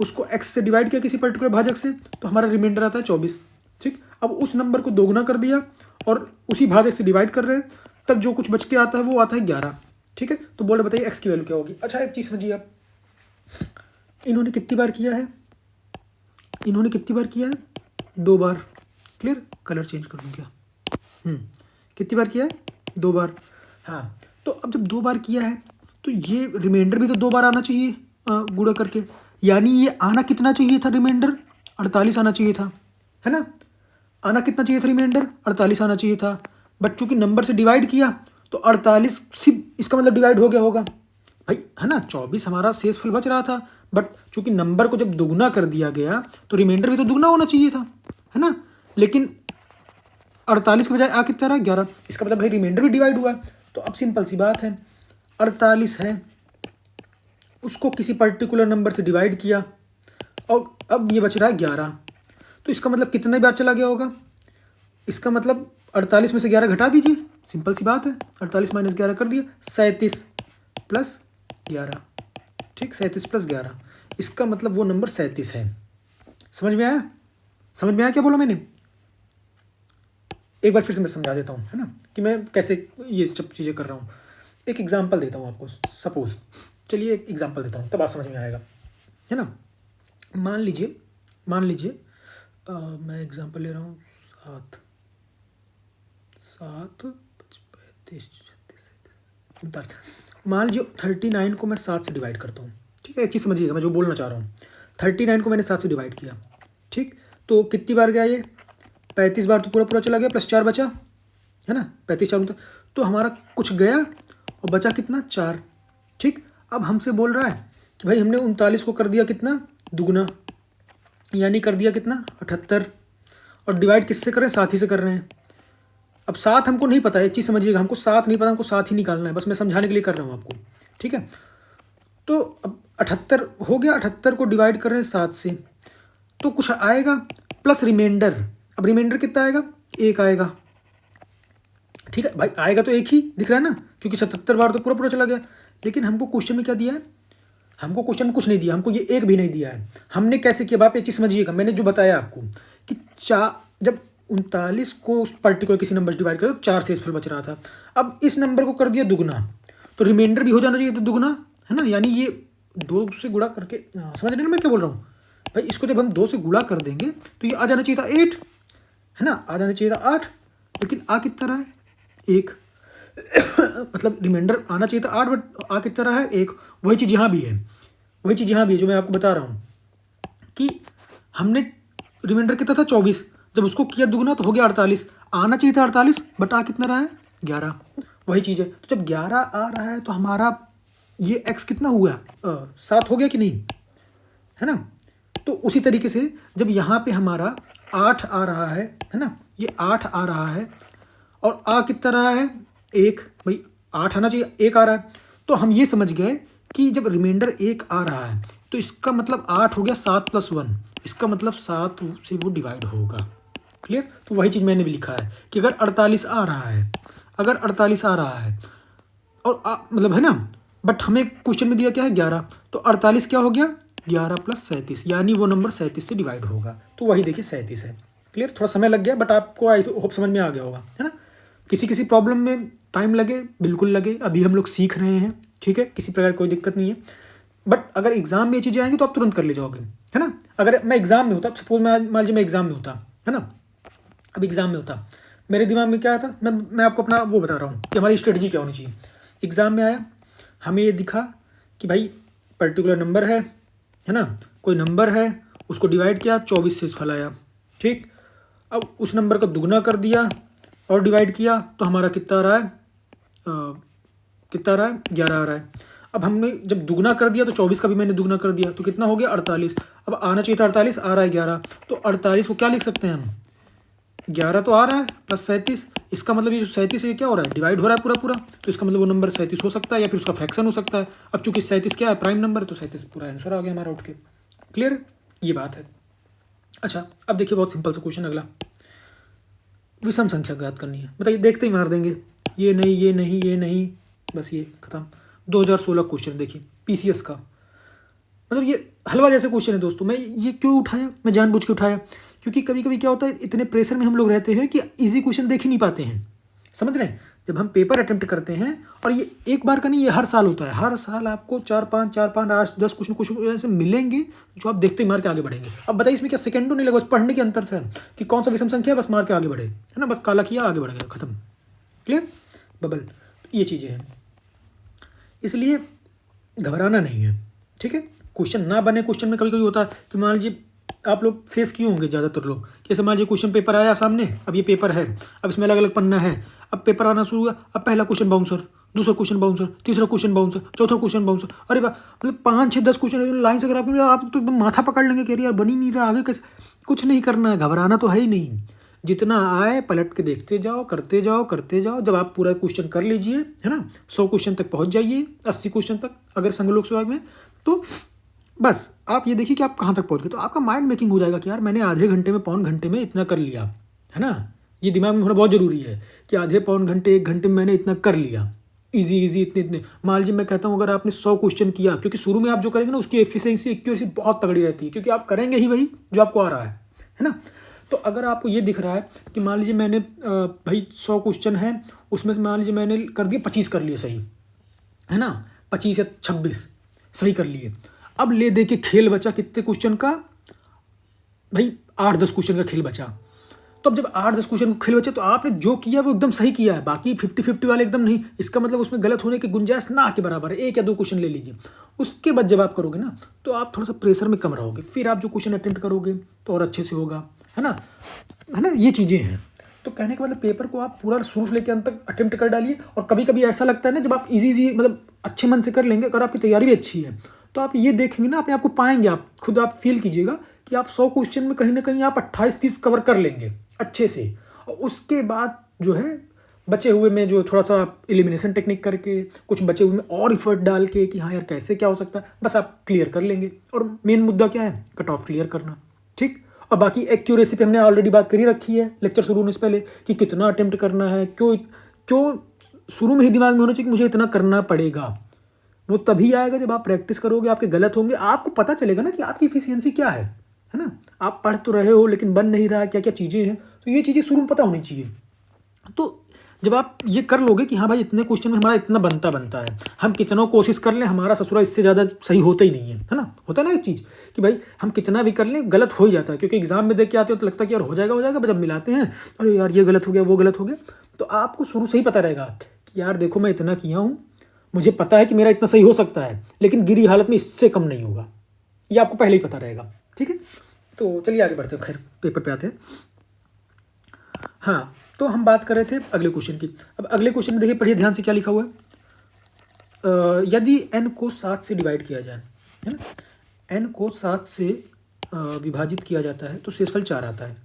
उसको x से डिवाइड किया किसी पर्टिकुलर भाजक से, तो हमारा रिमाइंडर आता है 24। ठीक, अब उस नंबर को दोगुना कर दिया और उसी भाजक से डिवाइड कर रहे हैं, तब जो कुछ बच के आता है वो आता है 11। ठीक है, तो बोले बताइए x की वैल्यू क्या होगी। अच्छा एक चीज़ समझिए आप, इन्होंने कितनी बार किया है, इन्होंने कितनी बार किया है, 2 बार। क्लियर, कलर चेंज कर दूँ क्या, कितनी बार किया है, 2 बार। हाँ, तो अब जब 2 बार किया है तो ये रिमाइंडर भी तो 2 बार आना चाहिए गुणा करके, यानी ये आना कितना चाहिए था रिमाइंडर, 48 आना चाहिए था, है ना। आना कितना चाहिए था रिमाइंडर, 48 आना चाहिए था, बट चूंकि नंबर से डिवाइड किया तो 48 सिर्फ इसका मतलब डिवाइड हो गया होगा भाई, है ना। 24 हमारा शेषफल बच रहा था, बट चूंकि नंबर को जब दुगना कर दिया गया तो रिमाइंडर भी तो दुगना होना चाहिए था, है ना। लेकिन 48 के बजाय आ कितना रहा, 11। इसका मतलब भाई रिमाइंडर भी डिवाइड हुआ। तो अब सिंपल सी बात है, 48 है, उसको किसी पर्टिकुलर नंबर से डिवाइड किया और अब ये बच रहा है 11। तो इसका मतलब कितने बार चला गया होगा, इसका मतलब 48 में से 11 घटा दीजिए, सिंपल सी बात है, 48 माइनस 11 कर दिया, 37 प्लस 11। ठीक, 37 प्लस 11, इसका मतलब वो नंबर 37 है। समझ में आया, समझ में आया क्या बोला मैंने। एक बार फिर से मैं समझा देता हूँ, है ना, कि मैं कैसे ये सब चीज़ें कर रहा हूँ। एक एग्जांपल देता हूँ आपको, सपोज, चलिए एक एग्जांपल देता हूँ तब आप समझ में आएगा, है ना। मान लीजिए मैं एग्जांपल ले रहा हूँ 7 35 36 39। मान लीजिए 39 को मैं 7 से डिवाइड करता हूँ। ठीक है, एक चीज़ समझिएगा मैं जो बोलना चाह रहा हूँ, 39 को मैंने 7 से डिवाइड किया। ठीक, तो कितनी बार गया ये, 35 बार, तो पूरा पूरा चला गया, प्लस 4 बचा, है ना, 35 4 तो हमारा कुछ गया और बचा कितना, 4। ठीक, अब हमसे बोल रहा है कि भाई हमने 39 को कर दिया कितना, दुगना, यानी कर दिया कितना, 78, और डिवाइड किससे कर रहे हैं, 7 ही से कर रहे हैं। अब 7 हमको नहीं पता है, एक चीज़ समझिएगा, हमको 7 नहीं पता, हमको 7 ही निकालना है, बस मैं समझाने के लिए कर रहा हूँ आपको। ठीक है, तो अब 78 हो गया, 78 को डिवाइड कर रहे हैं 7 से, तो कुछ आएगा प्लस रिमाइंडर। अब रिमाइंडर कितना आएगा, 1 आएगा। ठीक है भाई, आएगा तो 1 ही दिख रहा है ना, क्योंकि 77 बार तो पूरा पूरा चला गया। लेकिन हमको क्वेश्चन में क्या दिया है, हमको क्वेश्चन में कुछ नहीं दिया, हमको ये 1 भी नहीं दिया है। हमने कैसे किया, आप एक चीज़ समझिएगा, मैंने जो बताया आपको कि जब 39 को उस पर्टिकुलर किसी नंबर से डिवाइड करो, 4 शेषफल बच रहा था। अब इस नंबर को कर दिया दुगना, तो रिमाइंडर भी हो जाना चाहिए था दुगना, है ना, यानी ये 2 से गुणा करके, समझ रहे ना मैं क्या बोल रहा हूँ भाई। इसको जब हम 2 से गुणा कर देंगे तो ये आ जाना चाहिए था 8, है ना, आ जाना चाहिए था 8, लेकिन आ कितना रहा है, 1। मतलब रिमाइंडर आना चाहिए था 8, बट आ कितना रहा है, 1। वही चीज़ यहाँ भी है, वही चीज़ यहाँ भी है जो मैं आपको बता रहा हूँ कि हमने रिमाइंडर कितना था 24, जब उसको किया दुगना तो हो गया 48, आना चाहिए था 48, बट आ कितना रहा है, 11। वही चीज़ है, तो जब 11 आ रहा है तो हमारा ये x कितना हुआ, 7 हो गया कि नहीं, है ना। तो उसी तरीके से जब यहाँ पे हमारा 8 आ रहा है ना, ये 8 आ रहा है और आ कितना रहा है, 1। भाई 8 आना चाहिए, 1 आ रहा है, तो हम ये समझ गए कि जब रिमाइंडर 1 आ रहा है तो इसका मतलब 8 हो गया, 7 + 1, इसका मतलब 7 से वो डिवाइड होगा। क्लियर, तो वही चीज़ मैंने भी लिखा है कि अगर 48 आ रहा है, अगर 48 आ रहा है और मतलब है ना, बट हमें क्वेश्चन में दिया क्या है, 11, तो 48 क्या हो गया, 11 + 37, यानी वो नंबर 37 से डिवाइड होगा। तो वही देखिए 37 है। क्लियर, थोड़ा समय लग गया, बट आपको आई होप समझ में आ गया होगा, है ना। किसी प्रॉब्लम में टाइम लगे, बिल्कुल लगे, अभी हम लोग सीख रहे हैं, ठीक है, किसी प्रकार कोई दिक्कत नहीं है। बट अगर एग्जाम में ये चीज़ें आएंगी तो आप तुरंत कर ले जाओगे, है ना। अगर मैं एग्जाम में होता, सपोज मान लीजिए मैं एग्जाम में होता, है ना, अब एग्जाम में होता, मेरे दिमाग में क्या आता, मैं आपको अपना वो बता रहा हूँ कि हमारी स्ट्रेटजी क्या होनी चाहिए। एग्ज़ाम में आया, हमें ये दिखा कि भाई पर्टिकुलर नंबर है ना, कोई नंबर है, उसको डिवाइड किया, 24 से फल आया, ठीक। अब उस नंबर का दुगना कर दिया और डिवाइड किया तो हमारा कितना आ रहा है, कितना आ रहा है, 11 आ रहा है। अब हमने जब दुगना कर दिया तो 24 का भी मैंने दुगना कर दिया तो कितना हो गया, 48। अब आना चाहिए था 48, आ रहा है 11, तो 48 को क्या लिख सकते हैं हम, 11 तो आ रहा है प्लस 37, इसका मतलब ये जो 37 है ये क्या हो रहा है, डिवाइड हो रहा है पूरा पूरा, तो इसका मतलब वो नंबर 37 हो सकता है या फिर उसका फ्रैक्शन हो सकता है। अब चूंकि 37 क्या है, प्राइम नंबर है, तो 37 पूरा आंसर आ गया हमारा उठ के। क्लियर, ये बात है। अच्छा अब देखिए बहुत सिंपल सा क्वेश्चन अगला, विषम संख्या ज्ञात करनी है, बताइए, देखते ही मार देंगे, ये नहीं ये नहीं ये नहीं, बस ये खत्म। 2016 क्वेश्चन देखिए पीसीएस का, मतलब ये हलवा जैसे क्वेश्चन है दोस्तों। मैं ये क्यों उठाया, मैं जानबूझ के उठाया, क्योंकि कभी कभी क्या होता है, इतने प्रेशर में हम लोग रहते हैं कि इजी क्वेश्चन देख ही नहीं पाते हैं, समझ रहे हैं। जब हम पेपर अटेम्प्ट करते हैं, और ये एक बार का नहीं, ये हर साल होता है, हर साल आपको 4-5 8 10 कुछ ऐसे मिलेंगे जो आप देखते ही मार के आगे बढ़ेंगे। अब बताइए इसमें क्या सेकंडों नहीं लगा, बस पढ़ने के अंतर था कि कौन सा विषम संख्या है, बस मार के आगे बढ़े, है ना, बस काला किया आगे बढ़ गया, खत्म। क्लियर बबल, ये चीज़ें हैं, इसलिए घबराना नहीं है, ठीक है। क्वेश्चन ना बने, क्वेश्चन में कभी कभी होता है कि मान लीजिए आप लोग फेस किए होंगे ज़्यादातर लोग, जैसे मान लीजिए क्वेश्चन पेपर आया सामने, अब ये पेपर है, अब इसमें अलग अलग पन्ना है, अब पेपर आना शुरू हुआ, अब पहला क्वेश्चन बाउंसर, दूसरा क्वेश्चन बाउंसर, तीसरा क्वेश्चन बाउंसर, चौथा क्वेश्चन बाउंसर, अरे वाह, मतलब 5 6 10 क्वेश्चन लाइन से अगर आप तो एकदम माथा पकड़ लेंगे कि यार बन ही नहीं रहा, आगे कैसे। कुछ नहीं करना है, घबराना तो है ही नहीं, जितना आए पलट के देखते जाओ, करते जाओ करते जाओ। जब आप पूरा क्वेश्चन कर लीजिए, है ना, 100 क्वेश्चन तक पहुंच जाइए, 80 क्वेश्चन तक अगर संघ लोक सेवा में, तो बस आप ये देखिए कि आप कहाँ तक पहुँच गए, तो आपका माइंड मेकिंग हो जाएगा कि यार मैंने आधे घंटे में, पौन घंटे में इतना कर लिया, है ना। ये दिमाग में होना बहुत ज़रूरी है कि आधे पौन घंटे 1 घंटे में मैंने इतना कर लिया, इजी इजी इतने इतने। मान लीजिए मैं कहता हूँ अगर आपने 100 क्वेश्चन किया, क्योंकि शुरू में आप जो करेंगे ना उसकी एफिशिएंसी एक्यूरेसी बहुत तगड़ी रहती है, क्योंकि आप करेंगे ही वही जो आपको आ रहा है ना। तो अगर आपको ये दिख रहा है कि मान लीजिए मैंने भाई 100 क्वेश्चन है, उसमें से मान लीजिए मैंने कर दिए 25 कर लिए सही, है ना, 25 या 26 सही कर लिए। अब ले दे के खेल बचा कितने क्वेश्चन का, भाई 8-10 क्वेश्चन का खेल बचा। तो अब जब 8-10 क्वेश्चन का खेल बचा तो आपने जो किया वो एकदम सही किया है, बाकी 50-50 वाले एकदम नहीं, इसका मतलब उसमें गलत होने की गुंजाइश ना के बराबर है, 1 या 2 क्वेश्चन ले लीजिए। उसके बाद जब आप करोगे ना तो आप थोड़ा सा प्रेशर में कम रहोगे, फिर आप जो क्वेश्चन अटेम्प्ट करोगे तो और अच्छे से होगा, है ना, है ना, ये चीज़ें हैं। तो कहने का मतलब पेपर को आप पूरा शुरू से लेकर अंत तक अटेम्प्ट कर डालिए। और कभी कभी ऐसा लगता है ना, जब आप इजी मतलब अच्छे मन से कर लेंगे, अगर आपकी तैयारी भी अच्छी है तो आप ये देखेंगे ना, अपने आप को पाएंगे, आप खुद आप फील कीजिएगा कि आप 100 क्वेश्चन में कहीं ना कहीं आप 28-30 कवर कर लेंगे अच्छे से। और उसके बाद जो है बचे हुए में जो थोड़ा सा एलिमिनेशन टेक्निक करके, कुछ बचे हुए में और इफर्ट डाल के कि हाँ यार कैसे क्या हो सकता है, बस आप क्लियर कर लेंगे। और मेन मुद्दा क्या है, कट ऑफ क्लियर करना, ठीक। और बाकी एक्यूरेसी पे हमने ऑलरेडी बात करी रखी है लेक्चर शुरू होने से पहले कि कितना अटेम्प्ट करना है, क्यों क्यों शुरू में ही दिमाग में होना चाहिए कि मुझे इतना करना पड़ेगा। वो तभी आएगा जब आप प्रैक्टिस करोगे, आपके गलत होंगे, आपको पता चलेगा ना कि आपकी इफिशियंसी क्या है ना। आप पढ़ तो रहे हो लेकिन बन नहीं रहा, क्या क्या चीज़ें हैं, तो ये चीज़ें शुरू में पता होनी चाहिए। तो जब आप ये कर लोगे कि हाँ भाई इतने क्वेश्चन में हमारा इतना बनता है, हम कितना कोशिश कर लें हमारा ससुरा इससे ज़्यादा सही होता ही नहीं है ना। होता है ना एक चीज़ कि भाई हम कितना भी कर लें गलत हो ही जाता है, क्योंकि एग्जाम में देख के आते हो तो लगता है कि यार हो जाएगा, जब मिलाते हैं अरे यार ये गलत हो गया वो गलत हो गया। तो आपको शुरू से ही पता रहेगा कि यार देखो मैं इतना किया हूँ, मुझे पता है कि मेरा इतना सही हो सकता है, लेकिन गिरी हालत में इससे कम नहीं होगा, ये आपको पहले ही पता रहेगा, ठीक है। तो चलिए आगे बढ़ते हैं, खैर पेपर पे आते हैं। हाँ, तो हम बात कर रहे थे अगले क्वेश्चन की। अब अगले क्वेश्चन में देखिए, पढ़िए ध्यान से क्या लिखा हुआ है। यदि n को 7 से डिवाइड किया जाए, है ना, n को 7 से विभाजित किया जाता है तो शेषफल 4 आता है।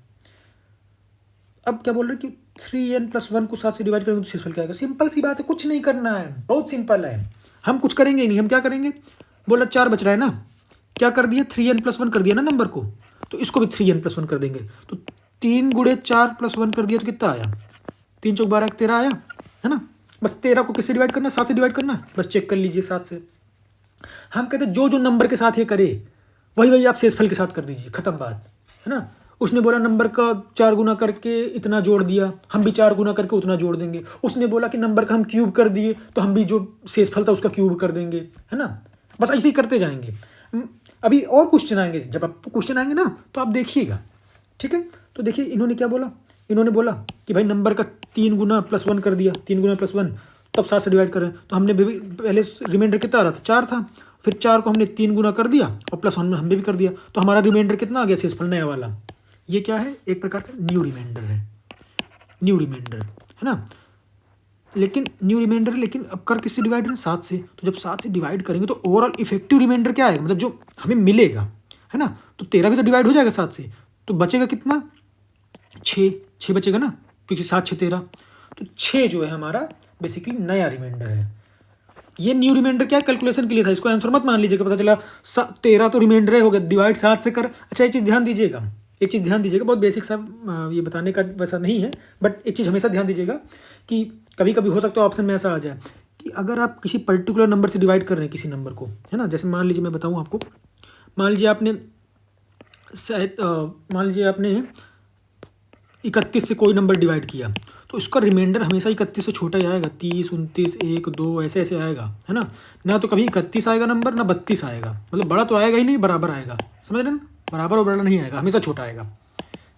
अब क्या बोल रहे हैं कि 3n+1 को 7 से डिवाइड करेंगे तो शेषफल क्या आएगा। सिंपल सी बात है, कुछ नहीं करना है, बहुत सिंपल है। हम कुछ करेंगे ही नहीं, हम क्या करेंगे, बोला 4 बच रहा है ना, क्या कर दिया 3n+1 कर दिया ना नंबर को, तो इसको भी 3n+1 कर देंगे। तो 3 गुणे 4+1 कर दिया तो कितना आया, 3 चौक 12 13 आया, है ना। बस 13 को किससे डिवाइड करना, 7 से डिवाइड करना, बस चेक कर लीजिए 7 से। हम कहते हैं जो जो नंबर के साथ ये करे वही आप शेषफल के साथ कर दीजिए, खत्म बात, है ना। उसने बोला नंबर का 4 गुना करके इतना जोड़ दिया, हम भी 4 गुना करके उतना जोड़ देंगे। उसने बोला कि नंबर का हम क्यूब कर दिए तो हम भी जो शेषफल था उसका क्यूब कर देंगे, है ना। बस ऐसे ही करते जाएंगे। अभी और क्वेश्चन आएंगे, जब आप क्वेश्चन आएंगे ना तो आप देखिएगा, ठीक है। तो देखिए इन्होंने क्या बोला, इन्होंने बोला कि भाई नंबर का 3 गुना +1 कर दिया, 3 गुना +1 तब 7 से डिवाइड करें। तो हमने पहले रिमाइंडर कितना आ रहा था, 4 था, फिर 4 को हमने 3 गुना कर दिया और +1 में हमने भी कर दिया, तो हमारा रिमाइंडर कितना आ गया शेषफल नया वाला। ये क्या है, एक प्रकार से न्यू रिमाइंडर है, न्यू रिमाइंडर है ना। लेकिन न्यू रिमाइंडर, लेकिन अब कर किससे डिवाइड है, 7 से। तो जब 7 से डिवाइड करेंगे तो ओवरऑल इफेक्टिव रिमाइंडर क्या आएगा, मतलब जो हमें मिलेगा, है ना। तो 13 भी तो डिवाइड हो जाएगा 7 से, तो बचेगा कितना, 6 बचेगा ना, क्योंकि 7 6 13। तो 6 जो है हमारा बेसिकली नया रिमाइंडर है। ये न्यू रिमाइंडर क्या कैलकुलेशन के लिए था, इसको आंसर मत मान लीजिएगा, पता चला 13 तो रिमाइंडर हो गया, डिवाइड 7 से कर। अच्छा एक चीज़ ध्यान दीजिएगा, एक चीज़ ध्यान दीजिएगा, बहुत बेसिक सा ये बताने का वैसा नहीं है, बट एक चीज़ हमेशा ध्यान दीजिएगा कि कभी कभी हो सकता है ऑप्शन में ऐसा आ जाए कि अगर आप किसी पर्टिकुलर नंबर से डिवाइड कर रहे हैं किसी नंबर को, है ना। जैसे मान लीजिए मैं बताऊँ आपको, मान लीजिए आपने 31 से कोई नंबर डिवाइड किया, तो इसका रिमाइंडर हमेशा 31 से छोटा ही आएगा, 30 29 1 2 ऐसे ऐसे आएगा, है ना तो कभी 31 आएगा नंबर, ना 32 आएगा, मतलब बड़ा तो आएगा ही नहीं, बराबर आएगा, समझ रहे ना, बराबर और बड़ा नहीं आएगा, हमेशा छोटा आएगा।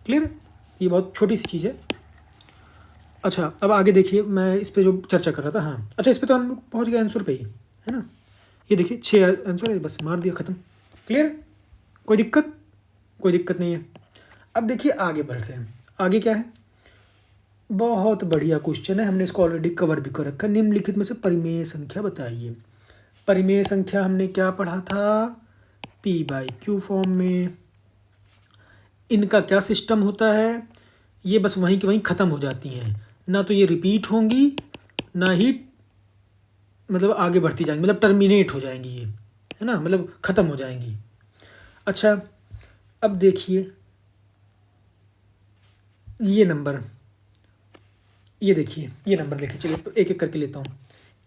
क्लियर है, ये बहुत छोटी सी चीज़ है। अच्छा अब आगे देखिए, मैं इस पर जो चर्चा कर रहा था, हाँ अच्छा इस पर तो हम पहुँच गए आंसर पे ही, है ना। ये देखिए 6 आंसर है, बस मार दिया, ख़त्म। क्लियर है, कोई दिक्कत, कोई दिक्कत नहीं है। अब देखिए आगे बढ़ते हैं, आगे क्या है, बहुत बढ़िया क्वेश्चन है, हमने इसको ऑलरेडी कवर भी कर रखा है। निम्नलिखित में से परिमेय संख्या बताइए। परिमेय संख्या हमने क्या पढ़ा था, P/Q फॉर्म में। इनका क्या सिस्टम होता है, ये बस वहीं के वहीं ख़त्म हो जाती हैं, ना तो ये रिपीट होंगी, ना ही मतलब आगे बढ़ती जाएंगी, मतलब टर्मिनेट हो जाएंगी ये, है ना, मतलब ख़त्म हो जाएंगी। अच्छा अब देखिए ये नंबर, ये देखिए ये नंबर देखिए, चलिए एक एक करके लेता हूँ।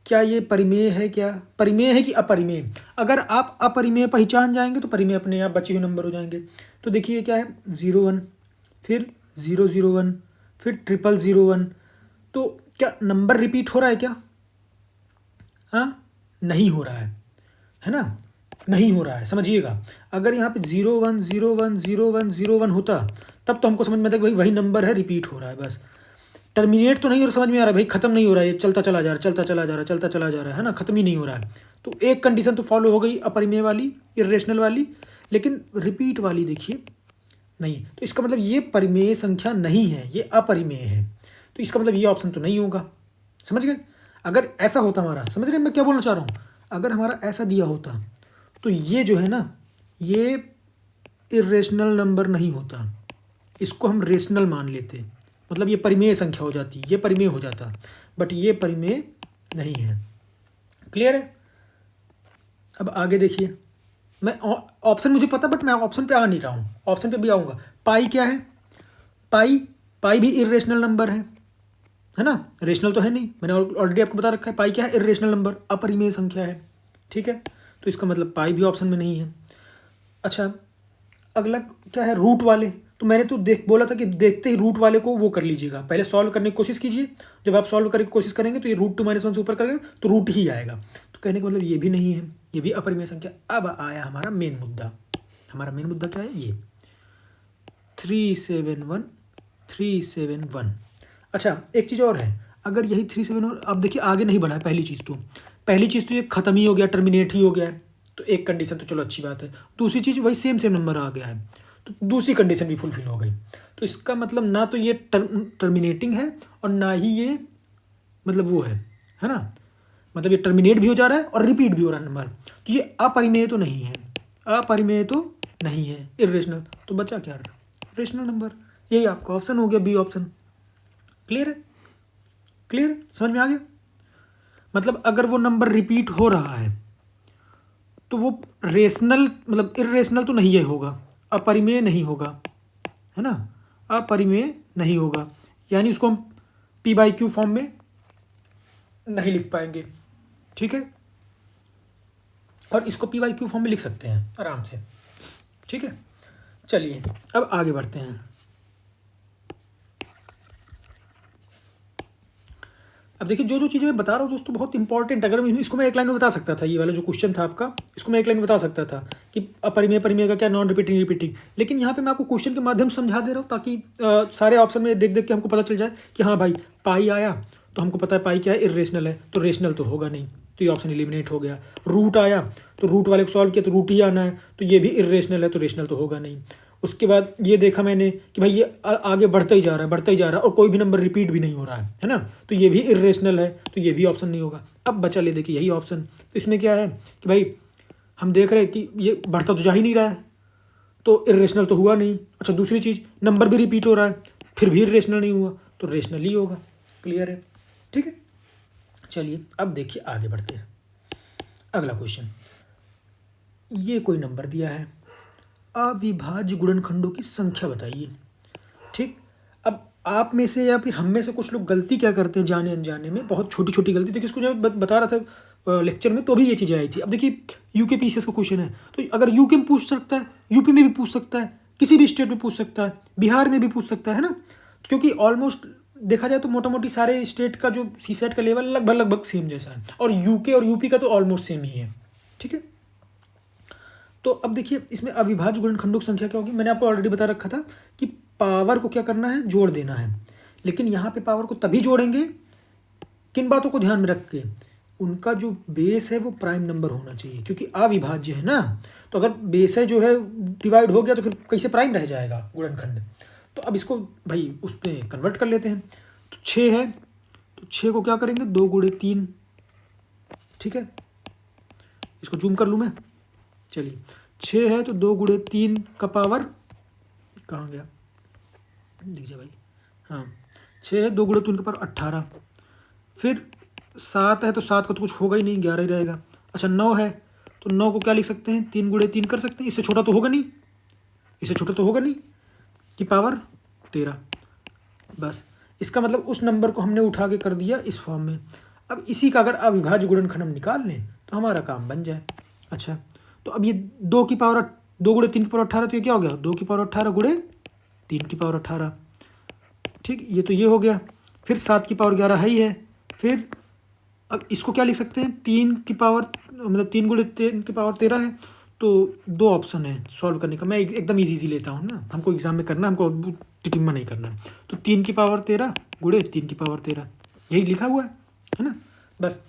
क्या ये परिमेय है, क्या परिमेय है कि अपरिमेय। अगर आप अपरिमेय पहचान जाएंगे तो परिमेय अपने आप बचे हुए नंबर हो जाएंगे। तो देखिए क्या है, 01, फिर 001, फिर 0001। तो क्या नंबर रिपीट हो रहा है क्या, हाँ नहीं हो रहा है ना, नहीं हो रहा है, समझिएगा। अगर यहाँ पे 01 01 01 01 होता तब तो हमको समझ में आता कि भाई वही नंबर है, रिपीट हो रहा है बस। टर्मिनेट तो नहीं हो रहा, समझ में आ रहा है भाई, खत्म नहीं हो रहा है, ये चलता चला जा रहा है, चलता चला जा रहा है, चलता चला जा रहा है ना, खत्म ही नहीं हो रहा है। तो एक कंडीशन तो फॉलो हो गई अपरिमेय वाली, इरेशनल वाली, लेकिन रिपीट वाली देखिए नहीं। तो इसका मतलब ये परिमेय संख्या नहीं है, ये अपरिमेय है। तो इसका मतलब ये ऑप्शन तो नहीं होगा, समझ गए। अगर ऐसा होता हमारा, समझ रहे मैं क्या बोलना चाह रहा हूँ, अगर हमारा ऐसा दिया होता तो ये जो है ना, ये इरेशनल नंबर नहीं होता, इसको हम रेशनल मान लेते, मतलब ये परिमेय संख्या हो जाती, ये परिमेय हो जाता, बट ये परिमेय नहीं है। क्लियर है। अब आगे देखिए, मैं ऑप्शन मुझे पता, बट मैं ऑप्शन पे आ नहीं रहा हूँ, ऑप्शन पे भी आऊँगा। पाई क्या है, पाई, पाई भी इरेशनल नंबर है ना, रेशनल तो है नहीं, मैंने ऑलरेडी आपको बता रखा है। पाई क्या है, इरेशनल नंबर, अपरिमेय संख्या है, ठीक है। तो इसका मतलब पाई भी ऑप्शन में नहीं है। अच्छा अगला क्या है, रूट वाले। तो मैंने तो बोला था कि देखते ही रूट वाले को वो कर लीजिएगा, पहले सॉल्व करने की कोशिश कीजिए। जब आप सॉल्व करने की कोशिश करेंगे तो ये √2 - 1 से ऊपर करेंगे तो रूट ही आएगा। तो कहने का मतलब ये भी नहीं है, ये भी अपरिमेय संख्या। अब आया हमारा मेन मुद्दा, हमारा मेन मुद्दा क्या है, ये 371 371। अच्छा एक चीज़ और है, अगर यही 371, अब देखिए आगे नहीं बढ़ा है, पहली चीज़ तो ये ख़त्म ही हो गया, टर्मिनेट ही हो गया है, तो एक कंडीशन तो चलो अच्छी बात है। दूसरी चीज़ वही सेम नंबर आ गया है, तो दूसरी कंडीशन भी फुलफिल हो गई। तो इसका मतलब ना तो ये टर्मिनेटिंग है और ना ही ये मतलब वो है ना, मतलब ये टर्मिनेट भी हो जा रहा है और रिपीट भी हो रहा है नंबर। तो ये अपरिमेय तो नहीं है, अपरिमेय तो नहीं है, इरेशनल। तो बचा क्या, रेशनल नंबर। यही आपका ऑप्शन हो गया, बी ऑप्शन। क्लियर है, क्लियर है, समझ में आ गया। मतलब अगर वो नंबर रिपीट हो रहा है तो वो रेशनल, मतलब इरेशनल तो नहीं है, होगा, अपरिमेय नहीं होगा, है ना, अपरिमेय नहीं होगा, यानी उसको हम P/Q फॉर्म में नहीं लिख पाएंगे, ठीक है। और इसको P/Q फॉर्म में लिख सकते हैं आराम से, ठीक है। चलिए अब आगे बढ़ते हैं। अब देखिए जो चीज़ें मैं बता रहा हूँ दोस्तों बहुत इंपॉर्टेंट, अगर इसको मैं एक लाइन में बता सकता था, ये वाला जो क्वेश्चन था आपका, इसको मैं एक लाइन में बता सकता था कि अपरिमेय परिमेय का क्या, नॉन रिपीटिंग रिपीटिंग, लेकिन यहाँ पे मैं आपको क्वेश्चन के माध्यम से समझा दे रहा हूँ ताकि सारे ऑप्शन में देख देख के हमको पता चल जाए कि हाँ भाई पाई आया तो हमको पता है पाई क्या है, इर्रेशनल है, तो रेशनल तो होगा नहीं, तो ये ऑप्शन एलिमिनेट हो गया। रूट आया तो रूट वाले को सॉल्व किया तो रूट ही आना है, तो ये भी इर्रेशनल है, तो रेशनल तो होगा नहीं। उसके बाद ये देखा मैंने कि भाई ये आगे बढ़ता ही जा रहा है, बढ़ता ही जा रहा है, और कोई भी नंबर रिपीट भी नहीं हो रहा है ना, तो ये भी इर्रेशनल है, तो ये भी ऑप्शन नहीं होगा। अब बचा ले देखिए यही ऑप्शन, तो इसमें क्या है कि भाई हम देख रहे हैं कि ये बढ़ता तो जा ही नहीं रहा है, तो इर्रेशनल तो हुआ नहीं। अच्छा दूसरी चीज़, नंबर भी रिपीट हो रहा है, फिर भी इर्रेशनल नहीं हुआ, तो रेशनल ही होगा। क्लियर है? ठीक है, चलिए अब देखिए आगे बढ़ते हैं। अगला क्वेश्चन, ये कोई नंबर दिया है, अविभाज्य गुणनखंडों की संख्या बताइए। ठीक, अब आप में से या फिर हम में से कुछ लोग गलती क्या करते हैं जाने अनजाने में, बहुत छोटी छोटी गलती। देखिए इसको जब बता रहा था लेक्चर में तो भी ये चीज़ें आई थी। अब देखिए यूके पीसीएस का क्वेश्चन है, तो अगर यूके में पूछ सकता है, यूपी में भी पूछ सकता है, किसी भी स्टेट में पूछ सकता है, बिहार में भी पूछ सकता है ना, क्योंकि ऑलमोस्ट देखा जाए तो मोटा मोटी सारे स्टेट का जो सीसेट का लेवल लगभग लगभग सेम जैसा है, और यूके और यूपी का तो ऑलमोस्ट सेम ही है। ठीक है, तो अब देखिए इसमें अविभाज्य गुणनखंडों की संख्या क्या होगी। मैंने आपको ऑलरेडी बता रखा था कि पावर को क्या करना है, जोड़ देना है, लेकिन यहाँ पे पावर को तभी जोड़ेंगे किन बातों को ध्यान में रख के, उनका जो बेस है वो प्राइम नंबर होना चाहिए, क्योंकि अविभाज्य है ना, तो अगर बेस है जो है डिवाइड हो गया तो फिर कैसे प्राइम रह जाएगा गुणनखंड। तो अब इसको भाई उस पर कन्वर्ट कर लेते हैं। तो 6 है, तो 6 को क्या करेंगे, 2 गुणे 3। ठीक है, इसको जूम कर लूँ मैं, चलिए 6 है तो 2 गुणे 3 का पावर कहाँ गया, दीजिए भाई, हाँ 6 है 2 गुणे 3 का पावर 18। फिर 7 है तो 7 का तो कुछ होगा ही नहीं, 11 ही रहेगा। अच्छा 9 है तो 9 को क्या लिख सकते हैं, 3 गुणे 3 कर सकते हैं, इससे छोटा तो होगा नहीं, इससे छोटा तो होगा नहीं, की पावर 13। बस इसका मतलब उस नंबर को हमने उठा के कर दिया इस फॉर्म में। अब इसी का अगर अविभाज्य गुणनखंड हम निकाल लें तो हमारा काम बन जाए। अच्छा तो अब ये 2 की पावर 2 गुणे 3 की पावर 18, तो ये क्या हो गया, 2 की पावर 18 गुणे 3 की पावर 18। ठीक, ये तो ये हो गया। फिर 7 की पावर 11 है ही है। फिर अब इसको क्या लिख सकते हैं, 3 की पावर मतलब 3 गुणे 3 की पावर 13 है, तो 2 ऑप्शन है सॉल्व करने का। मैं एकदम इजी लेता हूँ ना, हमको एग्जाम में करना, हमको टिटिम्मा नहीं करना। तो 3 की पावर 13 गुणे 3 की पावर 13, यही लिखा हुआ है ना। बस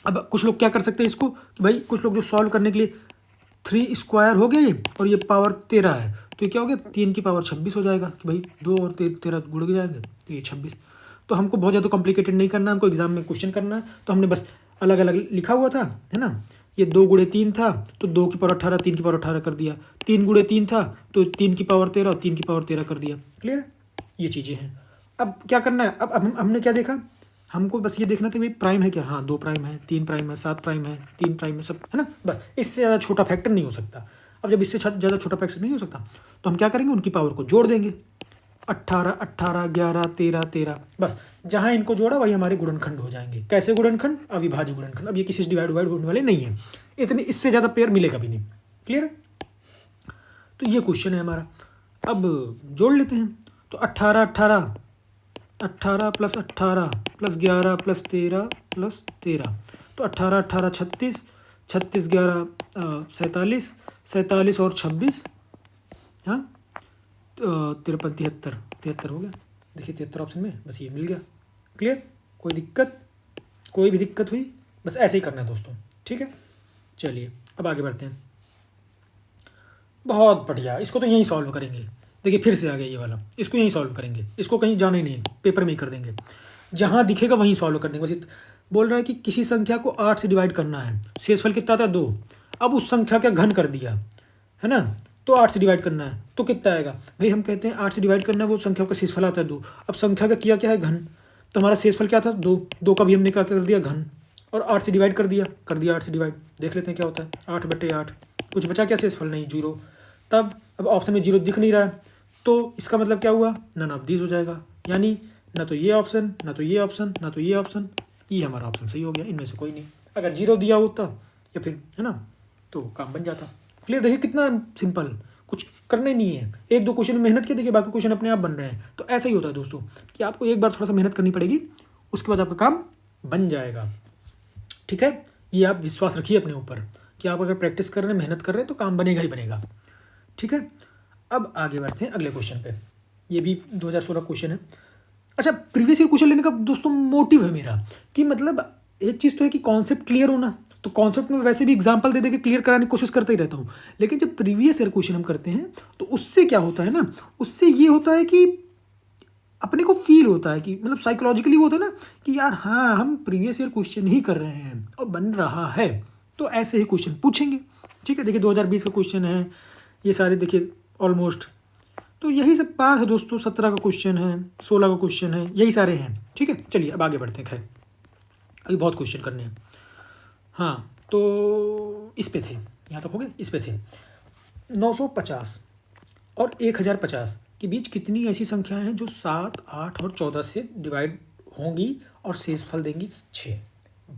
अब कुछ लोग क्या कर सकते हैं इसको कि भाई कुछ लोग जो सॉल्व करने के लिए 3 स्क्वायर हो गए और ये पावर 13 है, तो ये क्या हो गया, 3 की पावर 26 हो जाएगा कि भाई 2 और 13 जुड़ जाएंगे तो ये 26। तो हमको बहुत ज़्यादा कॉम्प्लिकेटेड नहीं करना, हमको एग्जाम में क्वेश्चन करना है, तो हमने बस अलग अलग लिखा हुआ था है ना। ये 2 गुणे 3 था तो 2 की पावर 18 3 की पावर 18 कर दिया, 3 गुणे 3 था तो 3 की पावर 13 और 3 की पावर 13 कर दिया। क्लियर है, ये चीज़ें हैं। अब क्या करना है, अब हमने क्या देखा, हमको बस ये देखना था भाई प्राइम है क्या, हाँ 2 प्राइम है, 3 प्राइम है, 7 प्राइम है, 3 प्राइम है, सब है ना। बस इससे ज़्यादा छोटा फैक्टर नहीं हो सकता। अब जब इससे ज़्यादा छोटा फैक्टर नहीं हो सकता तो हम क्या करेंगे, उनकी पावर को जोड़ देंगे, 18 18 11 13 13, बस जहाँ इनको जोड़ा वही हमारे गुणनखंड हो जाएंगे। कैसे गुणनखंड, अविभाज्य गुणनखंड। अब ये किसी से डिवाइड होने वाले नहीं है, इतने इससे ज़्यादा पेयर मिलेगा भी नहीं। क्लियर है, तो ये क्वेश्चन है हमारा। अब जोड़ लेते हैं, तो 18 18 18 प्लस 18 प्लस 11 प्लस 13 प्लस 13, तो 18 18 36, 36 11 47, 47 और 26, हाँ 53 73 73 हो गया। देखिए 73 ऑप्शन में बस ये मिल गया। क्लियर, कोई दिक्कत, कोई भी दिक्कत हुई, बस ऐसे ही करना है दोस्तों। ठीक है, चलिए अब आगे बढ़ते हैं। बहुत बढ़िया, इसको तो यहीं सॉल्व करेंगे। देखिए फिर से आ गया ये वाला, इसको यहीं सॉल्व करेंगे, इसको कहीं जाना ही नहीं है, पेपर में ही कर देंगे, जहाँ दिखेगा वहीं सॉल्व कर देंगे। बस बोल रहा है कि किसी संख्या को 8 से डिवाइड करना है, शेषफल कितना था 2, अब उस संख्या का घन कर दिया है ना, तो 8 से डिवाइड करना है तो कितना आएगा भाई, हम कहते हैं 8 से डिवाइड करना है, वो संख्या का शेषफल आता है 2। अब संख्या का किया क्या है, घन, तो हमारा शेषफल क्या था 2, 2 का भी हमने क्या कर दिया घन, और 8 से डिवाइड कर दिया 8 से डिवाइड, देख लेते हैं क्या होता है, 8/8, कुछ बचा क्या शेषफल, नहीं 0। तब अब ऑप्शन में 0 दिख नहीं रहा है, तो इसका मतलब क्या हुआ, नन ऑफ दीज हो जाएगा, यानी ना तो ये ऑप्शन, ना तो ये ऑप्शन, ना तो ये ऑप्शन, ये हमारा ऑप्शन सही हो गया, इनमें से कोई नहीं। अगर 0 दिया होता या फिर है ना तो काम बन जाता। क्लियर, देखिए कितना सिंपल, कुछ करना ही नहीं है, 1-2 क्वेश्चन में मेहनत किया, देखिए बाकी क्वेश्चन अपने आप बन रहे हैं। तो ऐसा ही होता है दोस्तों कि आपको एक बार थोड़ा सा मेहनत करनी पड़ेगी, उसके बाद आपका काम बन जाएगा। ठीक है, ये आप विश्वास रखिए अपने ऊपर कि आप अगर प्रैक्टिस कर रहे हैं, मेहनत कर रहे हैं तो काम बनेगा ही बनेगा। ठीक है, अब आगे बढ़ते हैं अगले क्वेश्चन पे। ये भी 2016 क्वेश्चन है। अच्छा, प्रीवियस ईयर क्वेश्चन लेने का दोस्तों मोटिव है मेरा कि मतलब एक चीज़ तो है कि कॉन्सेप्ट क्लियर होना, तो कॉन्सेप्ट में वैसे भी एग्जांपल दे दे के क्लियर कराने की कोशिश करता ही रहता हूँ, लेकिन जब प्रीवियस ईयर क्वेश्चन हम करते हैं तो उससे क्या होता है ना, उससे ये होता है कि अपने को फील होता है कि मतलब साइकोलॉजिकली वो होता है ना कि यार हाँ, हम प्रीवियस ईयर क्वेश्चन ही कर रहे हैं और बन रहा है, तो ऐसे ही क्वेश्चन पूछेंगे। ठीक है, देखिए 2020 का क्वेश्चन है, ये सारे देखिए ऑलमोस्ट, तो यही सब बात है दोस्तों। 17 का क्वेश्चन है, 16 का क्वेश्चन है, यही सारे हैं। ठीक है, चलिए अब आगे बढ़ते हैं। खैर अभी बहुत क्वेश्चन करने हैं। हाँ, तो इस पे थे, यहाँ तक हो गए। इस पे थे 950 और 1050 के बीच कितनी ऐसी संख्याएं हैं जो 7, 8 और 14 से डिवाइड होंगी और शेषफल देंगी 6।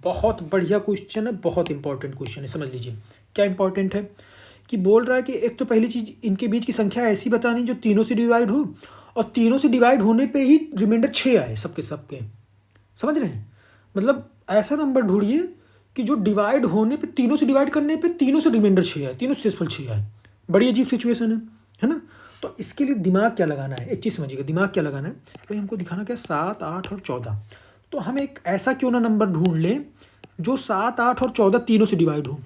बहुत बढ़िया क्वेश्चन है, बहुत इंपॉर्टेंट क्वेश्चन है। समझ लीजिए क्या इंपॉर्टेंट है कि बोल रहा है कि एक तो पहली चीज़, इनके बीच की संख्या ऐसी बतानी जो तीनों से डिवाइड हो और तीनों से डिवाइड होने पे ही रिमाइंडर 6 आए सबके सबके। समझ रहे हैं, मतलब ऐसा नंबर ढूंढिए कि जो डिवाइड होने पे, तीनों से डिवाइड करने पे तीनों से रिमाइंडर 6 आए, तीनों से शेषफल 6 आए। बड़ी अजीब सिचुएशन है ना। तो इसके लिए दिमाग क्या लगाना है, एक चीज़ समझिएगा, दिमाग क्या लगाना है भाई, हमको दिखाना क्या, 7, 8 और 14। तो हम एक ऐसा क्यों ना नंबर ढूंढ लें जो 7, 8 और 14 तीनों से डिवाइड हो।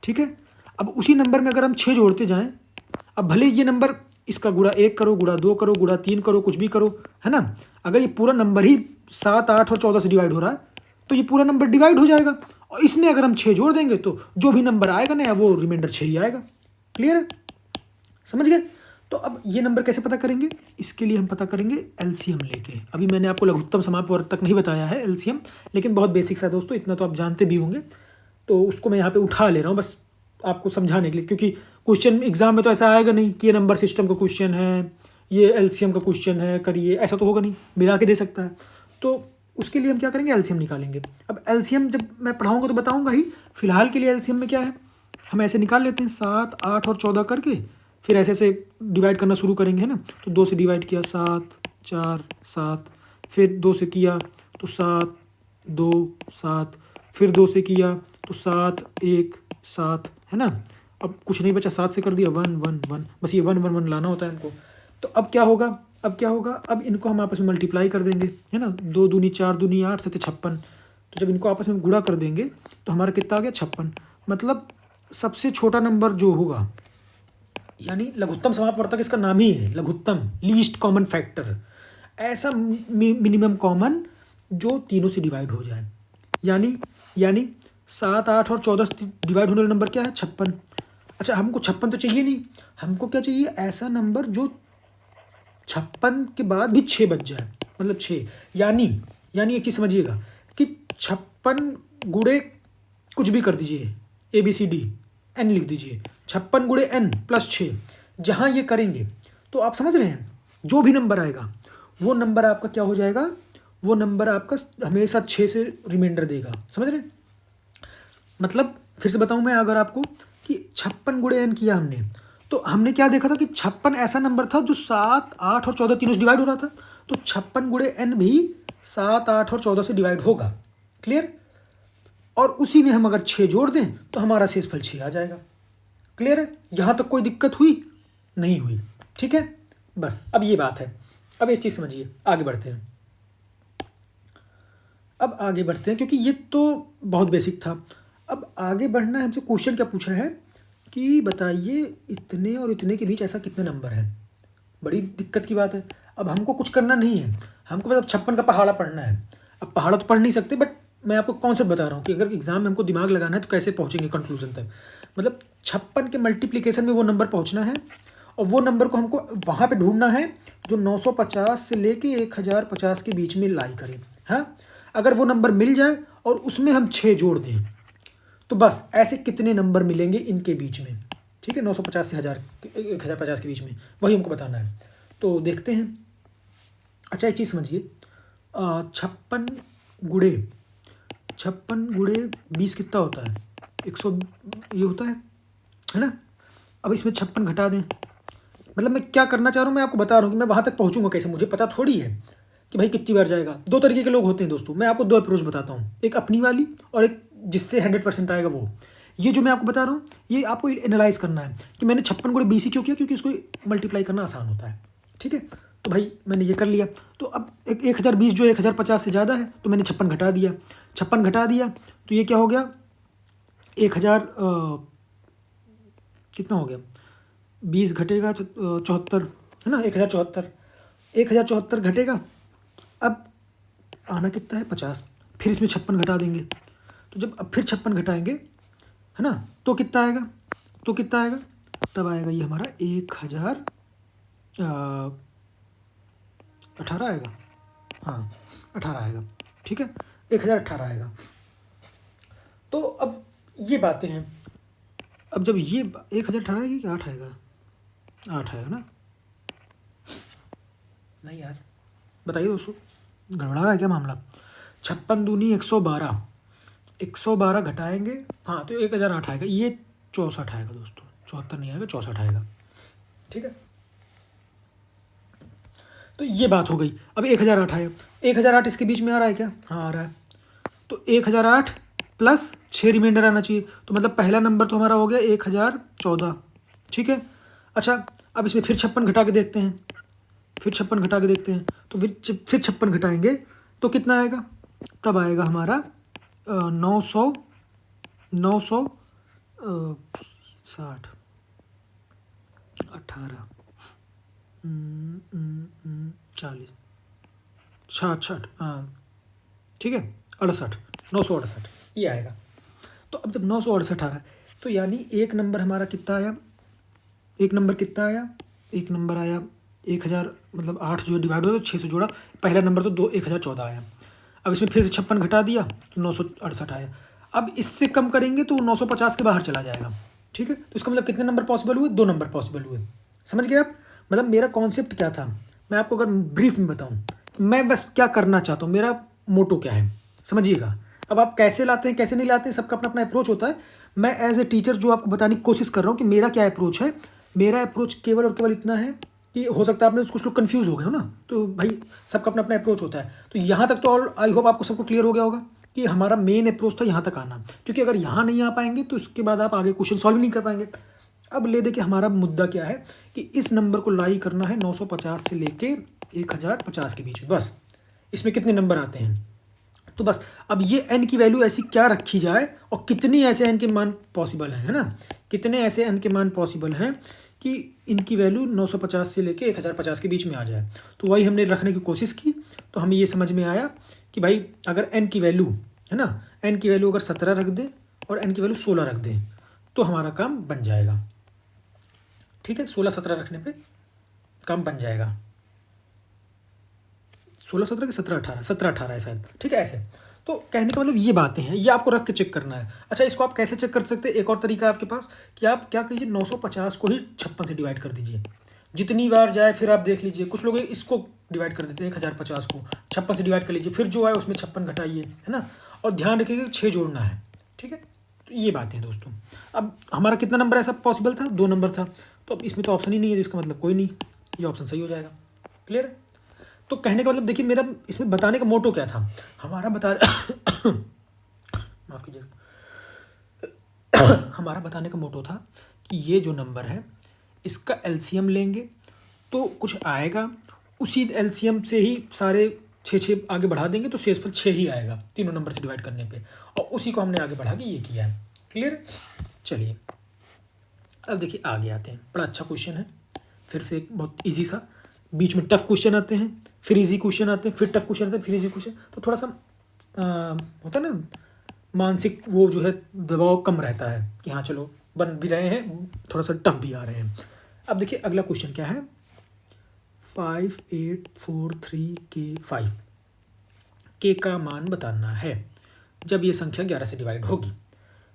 ठीक है, अब उसी नंबर में अगर हम 6 जोड़ते जाएं, अब भले ये नंबर इसका गुणा 1 करो, गुणा 2 करो, गुणा 3 करो, कुछ भी करो, है ना, अगर ये पूरा नंबर ही 7, 8 और 14 से डिवाइड हो रहा है तो ये पूरा नंबर डिवाइड हो जाएगा, और इसमें अगर हम 6 जोड़ देंगे तो जो भी नंबर आएगा ना वो रिमाइंडर 6 ही आएगा। क्लियर है, समझ गए। तो अब ये नंबर कैसे पता करेंगे, इसके लिए हम पता करेंगे एलसीएम लेके। अभी मैंने आपको लघुत्तम समापवर्त तक नहीं बताया है एलसीएम, लेकिन बहुत बेसिक सा दोस्तों, इतना तो आप जानते भी होंगे, तो उसको मैं यहाँ पे उठा ले रहा हूँ बस आपको समझाने के लिए, क्योंकि क्वेश्चन एग्जाम में तो ऐसा आएगा नहीं कि ये नंबर सिस्टम का क्वेश्चन है, ये एलसीएम का क्वेश्चन है करिए, ऐसा तो होगा नहीं, मिला के दे सकता है। तो उसके लिए हम क्या करेंगे, एलसीएम निकालेंगे। अब एलसीएम जब मैं पढ़ाऊँगा तो बताऊँगा ही, फिलहाल के लिए एलसीएम में क्या है, हम ऐसे निकाल लेते हैं 7, 8 और 14 करके, फिर ऐसे ऐसे डिवाइड करना शुरू करेंगे, है ना। तो 2 से डिवाइड किया 7, 4, 7, फिर 2 से किया तो 7, 2, 7, फिर 2 से किया तो 7, 1, 7, है ना। अब कुछ नहीं बचा, 7 से कर दिया 1, 1, 1, बस ये 1, 1, 1 लाना होता है हमको। तो अब क्या होगा, अब इनको हम आपस में मल्टीप्लाई कर देंगे, है ना। 2 दूनी 4, दूनी 8, 7 56। तो जब इनको आपस में गुणा कर देंगे तो हमारा कितना आ गया, 56। मतलब सबसे छोटा नंबर जो होगा, यानी लघुत्तम समापवर्तक इसका नाम ही है, लघुत्तम, लीस्ट कॉमन फैक्टर, ऐसा मिनिमम कॉमन जो तीनों से डिवाइड हो जाए। यानी 7, 8 और 14 से डिवाइड होने वाला नंबर क्या है, 56। अच्छा, हमको 56 तो चाहिए नहीं, हमको क्या चाहिए, ऐसा नंबर जो 56 के बाद भी 6 बच जाए, मतलब 6। यानी एक चीज़ समझिएगा कि 56 गुणे कुछ भी कर दीजिए, ABCD n लिख दीजिए, 56 गुणे n प्लस 6, जहाँ ये करेंगे तो आप समझ रहे हैं, जो भी नंबर आएगा वो नंबर आपका क्या हो जाएगा, वो नंबर आपका हमेशा 6 से रिमाइंडर देगा। समझ रहे हैं, मतलब फिर से बताऊं मैं अगर आपको कि 56 गुणे n किया हमने, तो हमने क्या देखा था कि 56 ऐसा नंबर था जो 7, 8 और 14 तीनों से डिवाइड हो रहा था, तो 56 गुणे n भी 7, 8 और 14 से डिवाइड होगा। क्लियर, और उसी में हम अगर 6 जोड़ दें तो हमारा शेषफल 6 आ जाएगा। क्लियर है, यहाँ तक कोई दिक्कत हुई नहीं हुई, ठीक है। बस अब ये बात है, अब एक चीज़ समझिए, आगे बढ़ते हैं। अब आगे बढ़ते हैं क्योंकि ये तो बहुत बेसिक था। अब आगे बढ़ना है, हमसे क्वेश्चन क्या पूछा है कि बताइए इतने और इतने के बीच ऐसा कितने नंबर है। बड़ी दिक्कत की बात है। अब हमको कुछ करना नहीं है, हमको मतलब 56 का पहाड़ा पढ़ना है। अब पहाड़ा तो पढ़ नहीं सकते, बट मैं आपको कॉन्सेप्ट बता रहा हूँ कि अगर एग्जाम में हमको दिमाग लगाना है तो कैसे पहुँचेंगे कंक्लूजन तक। मतलब 56 के मल्टीप्लिकेशन में वो नंबर पहुँचना है, और वो नंबर को हमको वहाँ पे ढूंढना है जो 950 से लेके 1050 के बीच में लाई करे। हाँ, अगर वो नंबर मिल जाए और उसमें हम 6 जोड़ दें तो बस ऐसे कितने नंबर मिलेंगे इनके बीच में। ठीक है, 950 से 1050 के बीच में, वही हमको बताना है। तो देखते हैं। अच्छा, एक चीज़ समझिए, 56 गुणे 20 कितना होता है, 100 ये होता है ना। अब इसमें 56 घटा दें, मतलब मैं क्या करना चाह रहा हूँ, मैं आपको बता रहा हूँ कि मैं वहाँ तक पहुँचूंगा कैसे, मुझे पता थोड़ी है। कि भाई कितनी बार जाएगा। दो तरीके के लोग होते हैं दोस्तों, मैं आपको दो अप्रोच बताता हूँ, एक अपनी वाली और एक जिससे 100% आएगा वो। ये जो मैं आपको बता रहा हूँ ये आपको एनालाइज करना है कि मैंने 56 गुणे 20 क्यों किया, क्योंकि इसको मल्टीप्लाई करना आसान होता है। ठीक है, तो भाई मैंने ये कर लिया। तो अब 1020 जो 1050 से ज़्यादा है तो मैंने 56 घटा दिया, 56 घटा दिया तो ये क्या हो गया 1000 कितना हो गया 20 घटेगा 74 है ना, 1074 घटेगा। अब आना कितना है 50, फिर इसमें 56 घटा देंगे। तो जब अब फिर 56 घटाएंगे है ना तो कितना आएगा, तब आएगा ये हमारा 1018 आएगा। हाँ 18 आएगा, ठीक है 1018 आएगा। तो अब ये बातें हैं। अब जब ये 1018 आएगी कि 8 आएगा, 8 आएगा ना, नहीं यार बताइए दोस्तों गड़बड़ा रहा है क्या मामला। 56 दूनी 112, 112 घटाएंगे हाँ तो 1008 आएगा, ये 64 आएगा दोस्तों, 74 नहीं आएगा 64 आएगा। ठीक है, तो ये बात हो गई। अब 1008 आया, 1008 इसके बीच में आ रहा है क्या, हाँ आ रहा है। तो 1008 प्लस 6 रिमाइंडर आना चाहिए, तो मतलब पहला नंबर तो हमारा हो गया 1014। ठीक है, अच्छा अब इसमें फिर 56 घटा के देखते हैं, फिर 56 घटा के देखते हैं। तो फिर 56 घटाएंगे तो कितना आएगा, तब आएगा हमारा 960 60 18 40 66 हाँ ठीक है 68 968 ये आएगा। तो अब जब 968 आ रहा है तो यानी एक नंबर हमारा कितना आया, एक नंबर आया 1000, मतलब 8 जो डिवाइड हो तो 6 से जोड़ा, पहला नंबर तो 1014 आया। अब इसमें फिर से 56 घटा दिया तो 968 आया। अब इससे कम करेंगे तो 950 के बाहर चला जाएगा। ठीक है, तो इसका मतलब कितने नंबर पॉसिबल हुए, 2 नंबर पॉसिबल हुए। समझ गए आप, मतलब मेरा कॉन्सेप्ट क्या था, मैं आपको अगर ब्रीफ में बताऊं, मैं बस क्या करना चाहता हूँ, मेरा मोटो क्या है समझिएगा। अब आप कैसे लाते हैं कैसे नहीं लाते हैं सबका अपना अपना अप्रोच होता है। मैं एज ए टीचर जो आपको बताने की कोशिश कर रहा हूँ कि मेरा क्या अप्रोच है। मेरा अप्रोच केवल और केवल इतना है कि हो सकता है आपने कुछ लोग कन्फ्यूज़ हो गए हो ना, तो भाई सबका अपना अपना अप्रोच होता है। तो यहाँ तक तो ऑल आई होप आपको सबको क्लियर हो गया होगा कि हमारा मेन अप्रोच था यहाँ तक आना, क्योंकि अगर यहाँ नहीं आ पाएंगे तो उसके बाद आप आगे क्वेश्चन सॉल्व नहीं कर पाएंगे। अब ले देखिए हमारा मुद्दा क्या है कि इस नंबर को लाई करना है 950 से लेके 1050 के बीच में, बस इसमें कितने नंबर आते हैं। तो बस अब ये n की वैल्यू ऐसी क्या रखी जाए और कितनी ऐसे n के मान पॉसिबल हैं, है ना, कितने ऐसे n के मान पॉसिबल हैं कि इनकी वैल्यू 950 से लेके 1050 के बीच में आ जाए। तो वही हमने रखने की कोशिश की, तो हमें ये समझ में आया कि भाई अगर n की वैल्यू है ना, n की वैल्यू अगर 17 रख दें और n की वैल्यू 16 रख दें तो हमारा काम बन जाएगा। ठीक है, 16-17 रखने पे काम बन जाएगा। 16-17 कि 17-18, 17-18 है शायद। ठीक है, ऐसे तो कहने का मतलब ये बातें हैं, ये आपको रख के चेक करना है। अच्छा इसको आप कैसे चेक कर सकते हैं, एक और तरीका है आपके पास कि आप क्या कीजिए 950 को ही 56 से डिवाइड कर दीजिए, जितनी बार जाए फिर आप देख लीजिए। कुछ लोग इसको डिवाइड कर देते हैं 1050 को 56 से डिवाइड कर लीजिए, फिर जो आए उसमें 56 घटाइए, है ना, और ध्यान रखिए 6 जोड़ना है। ठीक है, तो ये बातें हैं दोस्तों। अब हमारा कितना नंबर ऐसा पॉसिबल था, 2 नंबर था, तो अब इसमें तो ऑप्शन ही नहीं है, तो इसका मतलब कोई नहीं, ये ऑप्शन सही हो जाएगा। क्लियर है, तो कहने का मतलब देखिए मेरा इसमें बताने का मोटो क्या था, हमारा माफ़ कीजिएगा हमारा बताने का मोटो था कि ये जो नंबर है इसका एलसीएम लेंगे तो कुछ आएगा, उसी एलसीएम से ही सारे 6 आगे बढ़ा देंगे तो शेष पर 6 ही आएगा तीनों नंबर से डिवाइड करने पे, और उसी को हमने आगे बढ़ा के ये किया है। क्लियर, चलिए अब देखिए आगे आते हैं। बड़ा अच्छा क्वेश्चन है, फिर से एक बहुत ईजी सा, बीच में टफ क्वेश्चन आते हैं, फिर इजी क्वेश्चन आते हैं, फिर टफ क्वेश्चन आते हैं, फिर इजी क्वेश्चन, तो थोड़ा सा होता है ना मानसिक वो जो है दबाव कम रहता है कि हाँ चलो बन भी रहे हैं, थोड़ा सा टफ भी आ रहे हैं। अब देखिए अगला क्वेश्चन क्या है, 5843K5 के का मान बताना है जब ये संख्या 11 से डिवाइड होगी।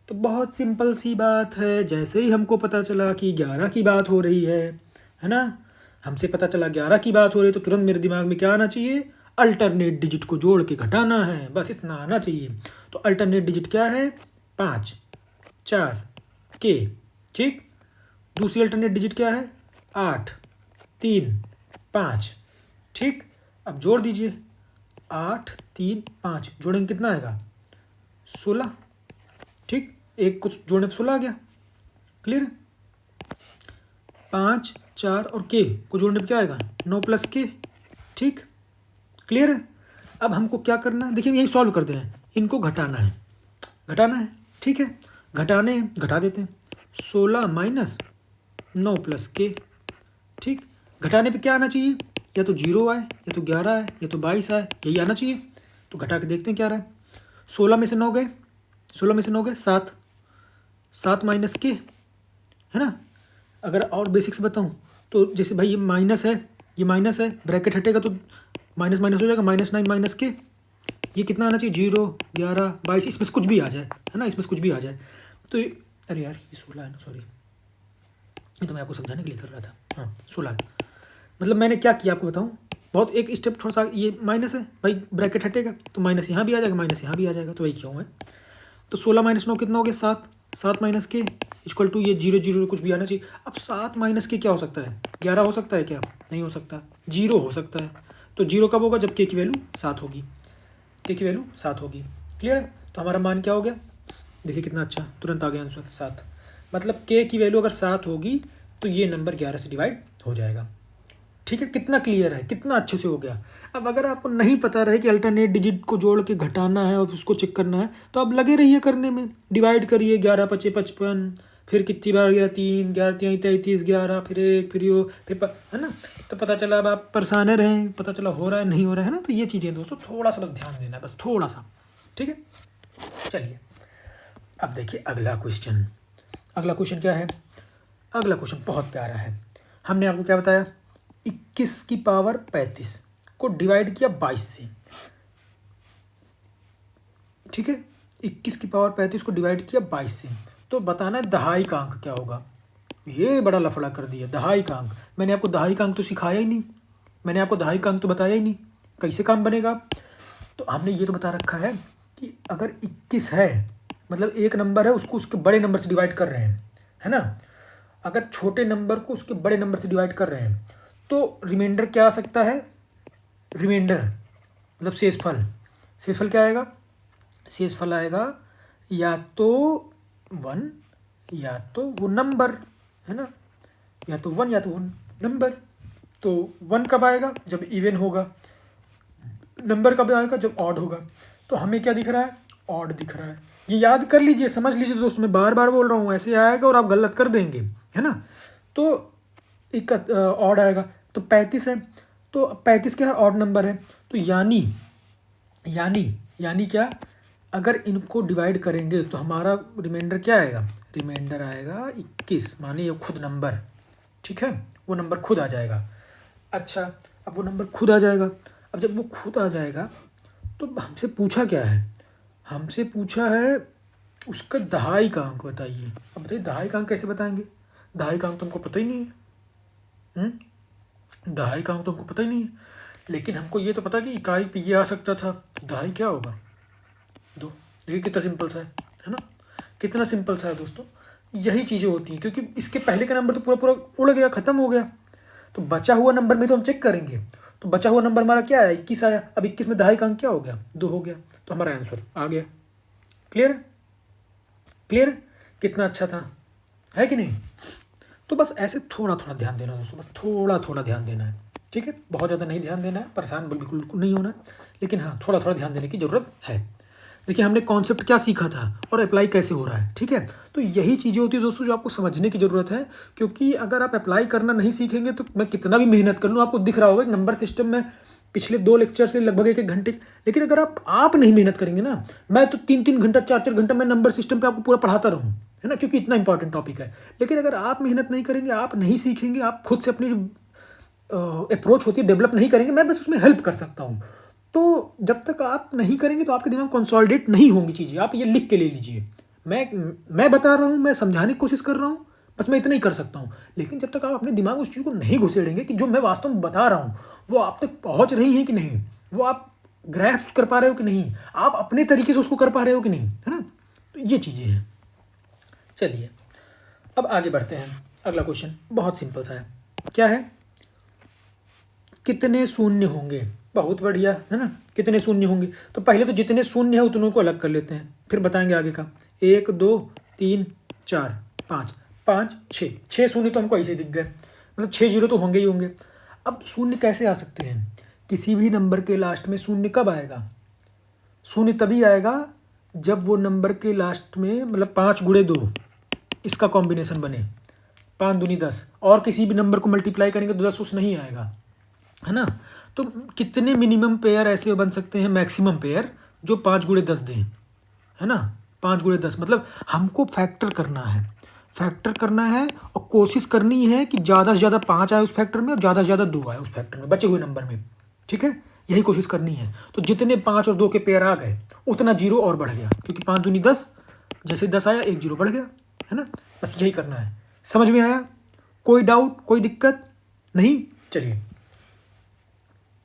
तो बहुत सिंपल सी बात है, जैसे ही हमको पता चला कि 11 की बात हो रही है ना, हमसे पता चला 11 की बात हो रही है तो तुरंत मेरे दिमाग में क्या आना चाहिए, अल्टरनेट डिजिट को जोड़ के घटाना है, बस इतना आना चाहिए। तो अल्टरनेट डिजिट क्या है, 5 4 K, ठीक। दूसरी अल्टरनेट डिजिट क्या है, 8 3 5, ठीक। अब जोड़ दीजिए, 8 3 5 जोड़ेंगे कितना आएगा, 16। ठीक, एक कुछ जोड़ने पर 16 आ गया। क्लियर। 5 4 और के को जोड़ने पर क्या आएगा, 9 प्लस के। ठीक, क्लियर है। अब हमको क्या करना है, देखिए यही सॉल्व कर दें, इनको घटाना है, घटाना है। ठीक है, घटाने घटा देते हैं, 16 माइनस 9 प्लस के। ठीक, घटाने पे क्या आना चाहिए, या तो 0 आए, या तो 11 आए, या तो 22 आए, यही आना चाहिए। तो घटा के देखते हैं क्या आ रहा है। 16 में से 9 गए, 16 में से 9 गए 7, 7 माइनस के, है ना। अगर और बेसिक से बताऊँ तो जैसे भाई ये माइनस है, ये माइनस है, ब्रैकेट हटेगा तो माइनस माइनस हो जाएगा, -9 माइनस के। ये कितना आना चाहिए, 0 11 22, इसमें से कुछ भी आ जाए, है ना, इसमें से कुछ भी आ जाए। तो अरे यार ये 16 है ना, सॉरी, ये तो मैं आपको समझाने के लिए कर रहा था। हाँ 16 है। मतलब मैंने क्या किया आपको बताऊँ, बहुत एक स्टेप थोड़ा सा, ये माइनस है भाई, ब्रैकेट हटेगा तो माइनस यहाँ भी आ जाएगा, माइनस यहाँ भी आ जाएगा, तो वही क्यों है। तो 16 माइनस 9 कितना हो गया, 7, 7 माइनस के इक्वल टू ये 0 0 कुछ भी आना चाहिए। अब 7 माइनस के क्या हो सकता है, 11 हो सकता है क्या, नहीं हो सकता, 0 हो सकता है। तो 0 कब होगा, जब के की वैल्यू 7 होगी, के की वैल्यू 7 होगी। क्लियर है। तो हमारा मान क्या हो गया, देखिए कितना अच्छा, तुरंत आ गया आंसर 7। मतलब के की वैल्यू अगर 7 होगी तो ये नंबर 11 से डिवाइड हो जाएगा। ठीक है, कितना क्लियर है, कितना अच्छे से हो गया। अब अगर आपको नहीं पता रहे कि अल्टरनेट डिजिट को जोड़ के घटाना है और उसको चेक करना है, तो आप लगे रहिए करने में, डिवाइड करिए, 11 5 55, फिर कितनी बार गया 3, 11 3 33, 11, फिर 1, फिर यो, फिर है ना। तो पता चला अब आप परेशान रहें, पता चला हो रहा है नहीं हो रहा है ना। तो ये चीज़ें दोस्तों थोड़ा सा बस ध्यान देना है, बस थोड़ा सा। ठीक है, चलिए अब देखिए अगला क्वेश्चन। अगला क्वेश्चन क्या है, अगला क्वेश्चन बहुत प्यारा है। हमने आपको क्या बताया, 21 की पावर 35 को डिवाइड किया 22 से। ठीक है, 21 की पावर 35 को डिवाइड किया 22 से, तो बताना है दहाई का अंक क्या होगा। ये बड़ा लफड़ा कर दिया, दहाई का अंक। मैंने आपको दहाई का अंक तो सिखाया ही नहीं, मैंने आपको दहाई का अंक तो बताया ही नहीं, कैसे काम बनेगा। तो हमने ये तो बता रखा है कि अगर 21 है, मतलब एक नंबर है, उसको उसके बड़े नंबर से डिवाइड कर रहे हैं, है ना। अगर छोटे नंबर को उसके बड़े नंबर से डिवाइड कर रहे हैं तो रिमाइंडर क्या आ सकता है, रिमाइंडर मतलब शेषफल, शेषफल क्या आएगा, शेषफल आएगा या तो 1 या तो वो नंबर, है ना, या तो 1 या तो वो नंबर। तो 1 कब आएगा, जब इवन होगा, नंबर कब आएगा, जब ऑड होगा। तो हमें क्या दिख रहा है, ऑड दिख रहा है। ये याद कर लीजिए, समझ लीजिए दोस्तों, मैं बार बार बोल रहा हूँ, ऐसे आएगा और आप गलत कर देंगे, है ना। तो एक ऑड आएगा, तो 35 है, तो 35 क्या है, ऑड नंबर है। तो यानी क्या, अगर इनको डिवाइड करेंगे तो हमारा रिमाइंडर क्या आएगा, रिमाइंडर आएगा 21, माने ये खुद नंबर। ठीक है, वो नंबर खुद आ जाएगा। अच्छा, अब वो नंबर खुद आ जाएगा, अब जब वो खुद आ जाएगा तो हमसे पूछा क्या है, हमसे पूछा है उसका दहाई का अंक बताइए। अब बताइए दहाई का अंक कैसे बताएंगे, दहाई का अंक तो हमको पता ही नहीं है, दहाई का अंक तो हमको पता ही नहीं है। लेकिन हमको ये तो पता कि इकाई पे ये आ सकता था, तो दहाई क्या होगा, 2। देखिए कितना सिंपल सा है ना, कितना सिंपल सा है दोस्तों। यही चीज़ें होती हैं, क्योंकि इसके पहले का नंबर तो पूरा पूरा उड़ गया, ख़त्म हो गया। तो बचा हुआ नंबर में तो हम चेक करेंगे, तो बचा हुआ नंबर हमारा क्या आया, 21 आया। अब 21 में दहाई का अंक क्या हो गया, 2 हो गया, तो हमारा आंसर आ गया। क्लियर है, क्लियर है, कितना अच्छा था, है कि नहीं। तो बस ऐसे थोड़ा थोड़ा ध्यान देना दोस्तों, बस थोड़ा थोड़ा ध्यान देना है। ठीक है, बहुत ज़्यादा नहीं ध्यान देना है, परेशान बिल्कुल नहीं होना है, लेकिन हाँ थोड़ा थोड़ा ध्यान देने की ज़रूरत है। देखिए हमने कॉन्सेप्ट क्या सीखा था और अप्लाई कैसे हो रहा है। ठीक है, तो यही चीज़ें होती है दोस्तों जो आपको समझने की ज़रूरत है, क्योंकि अगर आप अप्लाई करना नहीं सीखेंगे तो मैं कितना भी मेहनत कर लूँ, आपको दिख रहा होगा नंबर सिस्टम में पिछले 2 लेक्चर से लगभग 1 घंटे, लेकिन अगर आप नहीं मेहनत करेंगे ना, मैं तो 3 घंटा 4 घंटा मैं नंबर सिस्टम पर आपको पूरा पढ़ाता रहूँ, है ना, क्योंकि इतना इंपॉर्टेंट टॉपिक है। लेकिन अगर आप मेहनत नहीं करेंगे, आप नहीं सीखेंगे, आप खुद से अपनी अप्रोच होती है डेवलप नहीं करेंगे, मैं बस उसमें हेल्प कर सकता हूँ। तो जब तक आप नहीं करेंगे तो आपके दिमाग कंसोलिडेट नहीं होंगी चीज़ें। आप ये लिख के ले लीजिए, मैं बता रहा हूँ, मैं समझाने की कोशिश कर रहा हूँ, बस मैं इतना ही कर सकता हूँ। लेकिन जब तक आप अपने दिमाग में उस चीज़ को नहीं घुसेड़ेंगे कि जो मैं वास्तव में बता रहा हूँ वो आप तक पहुँच रही है कि नहीं, वो आप ग्रैस्प कर पा रहे हो कि नहीं, आप अपने तरीके से उसको कर पा रहे हो कि नहीं, है ना। तो ये चीज़ें हैं। चलिए अब आगे बढ़ते हैं। अगला क्वेश्चन बहुत सिंपल सा है, क्या है, कितने शून्य होंगे बहुत बढ़िया, है ना। कितने शून्य होंगे, तो पहले तो जितने शून्य है उतनों को अलग कर लेते हैं, फिर बताएंगे आगे का। 1 2 3 4 5, 5 6, 6 शून्य तो हमको ऐसे ही दिख गए, मतलब 6 जीरो तो होंगे ही होंगे। अब शून्य कैसे आ सकते हैं, किसी भी नंबर के लास्ट में शून्य कब आएगा, शून्य तभी आएगा जब वो नंबर के लास्ट में मतलब 5 गुणे 2 इसका कॉम्बिनेशन बने, 5 दूनी 10, और किसी भी नंबर को मल्टीप्लाई करेंगे तो 10 उस नहीं आएगा, है ना। तो कितने मिनिमम पेयर ऐसे बन सकते हैं, मैक्सिमम पेयर जो 5 गुणे 10 दें, है ना। 5 गुणे 10 मतलब हमको फैक्टर करना है, फैक्टर करना है और कोशिश करनी है कि ज़्यादा से ज़्यादा 5 आए उस फैक्टर में और ज़्यादा से ज़्यादा 2 आए उस फैक्टर में, बचे हुए नंबर में, ठीक है। यही कोशिश करनी है। तो जितने 5 और 2 के पेयर आ गए उतना जीरो और बढ़ गया, क्योंकि 5 दूनी 10, जैसे 10 आया 1 जीरो बढ़ गया, है ना। बस यही करना है। समझ में आया, कोई डाउट, कोई दिक्कत नहीं। चलिए,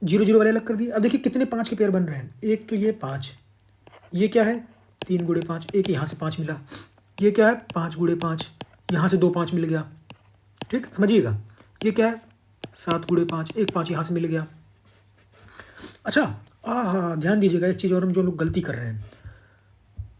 जीरो जीरो वाले अलग कर दिए। अब देखिए कितने 5 के पेयर बन रहे हैं, एक तो ये 5, ये क्या है 3 गुणे 5, एक यहाँ से 5 मिला, ये क्या है 5 गुणे 5, यहाँ से 2 5 मिल गया, ठीक, समझिएगा। ये क्या है 7 गुणे 5, एक 5 यहाँ से मिल गया। अच्छा, हाँ, ध्यान दीजिएगा एक चीज़ और, हम जो लोग गलती कर रहे हैं,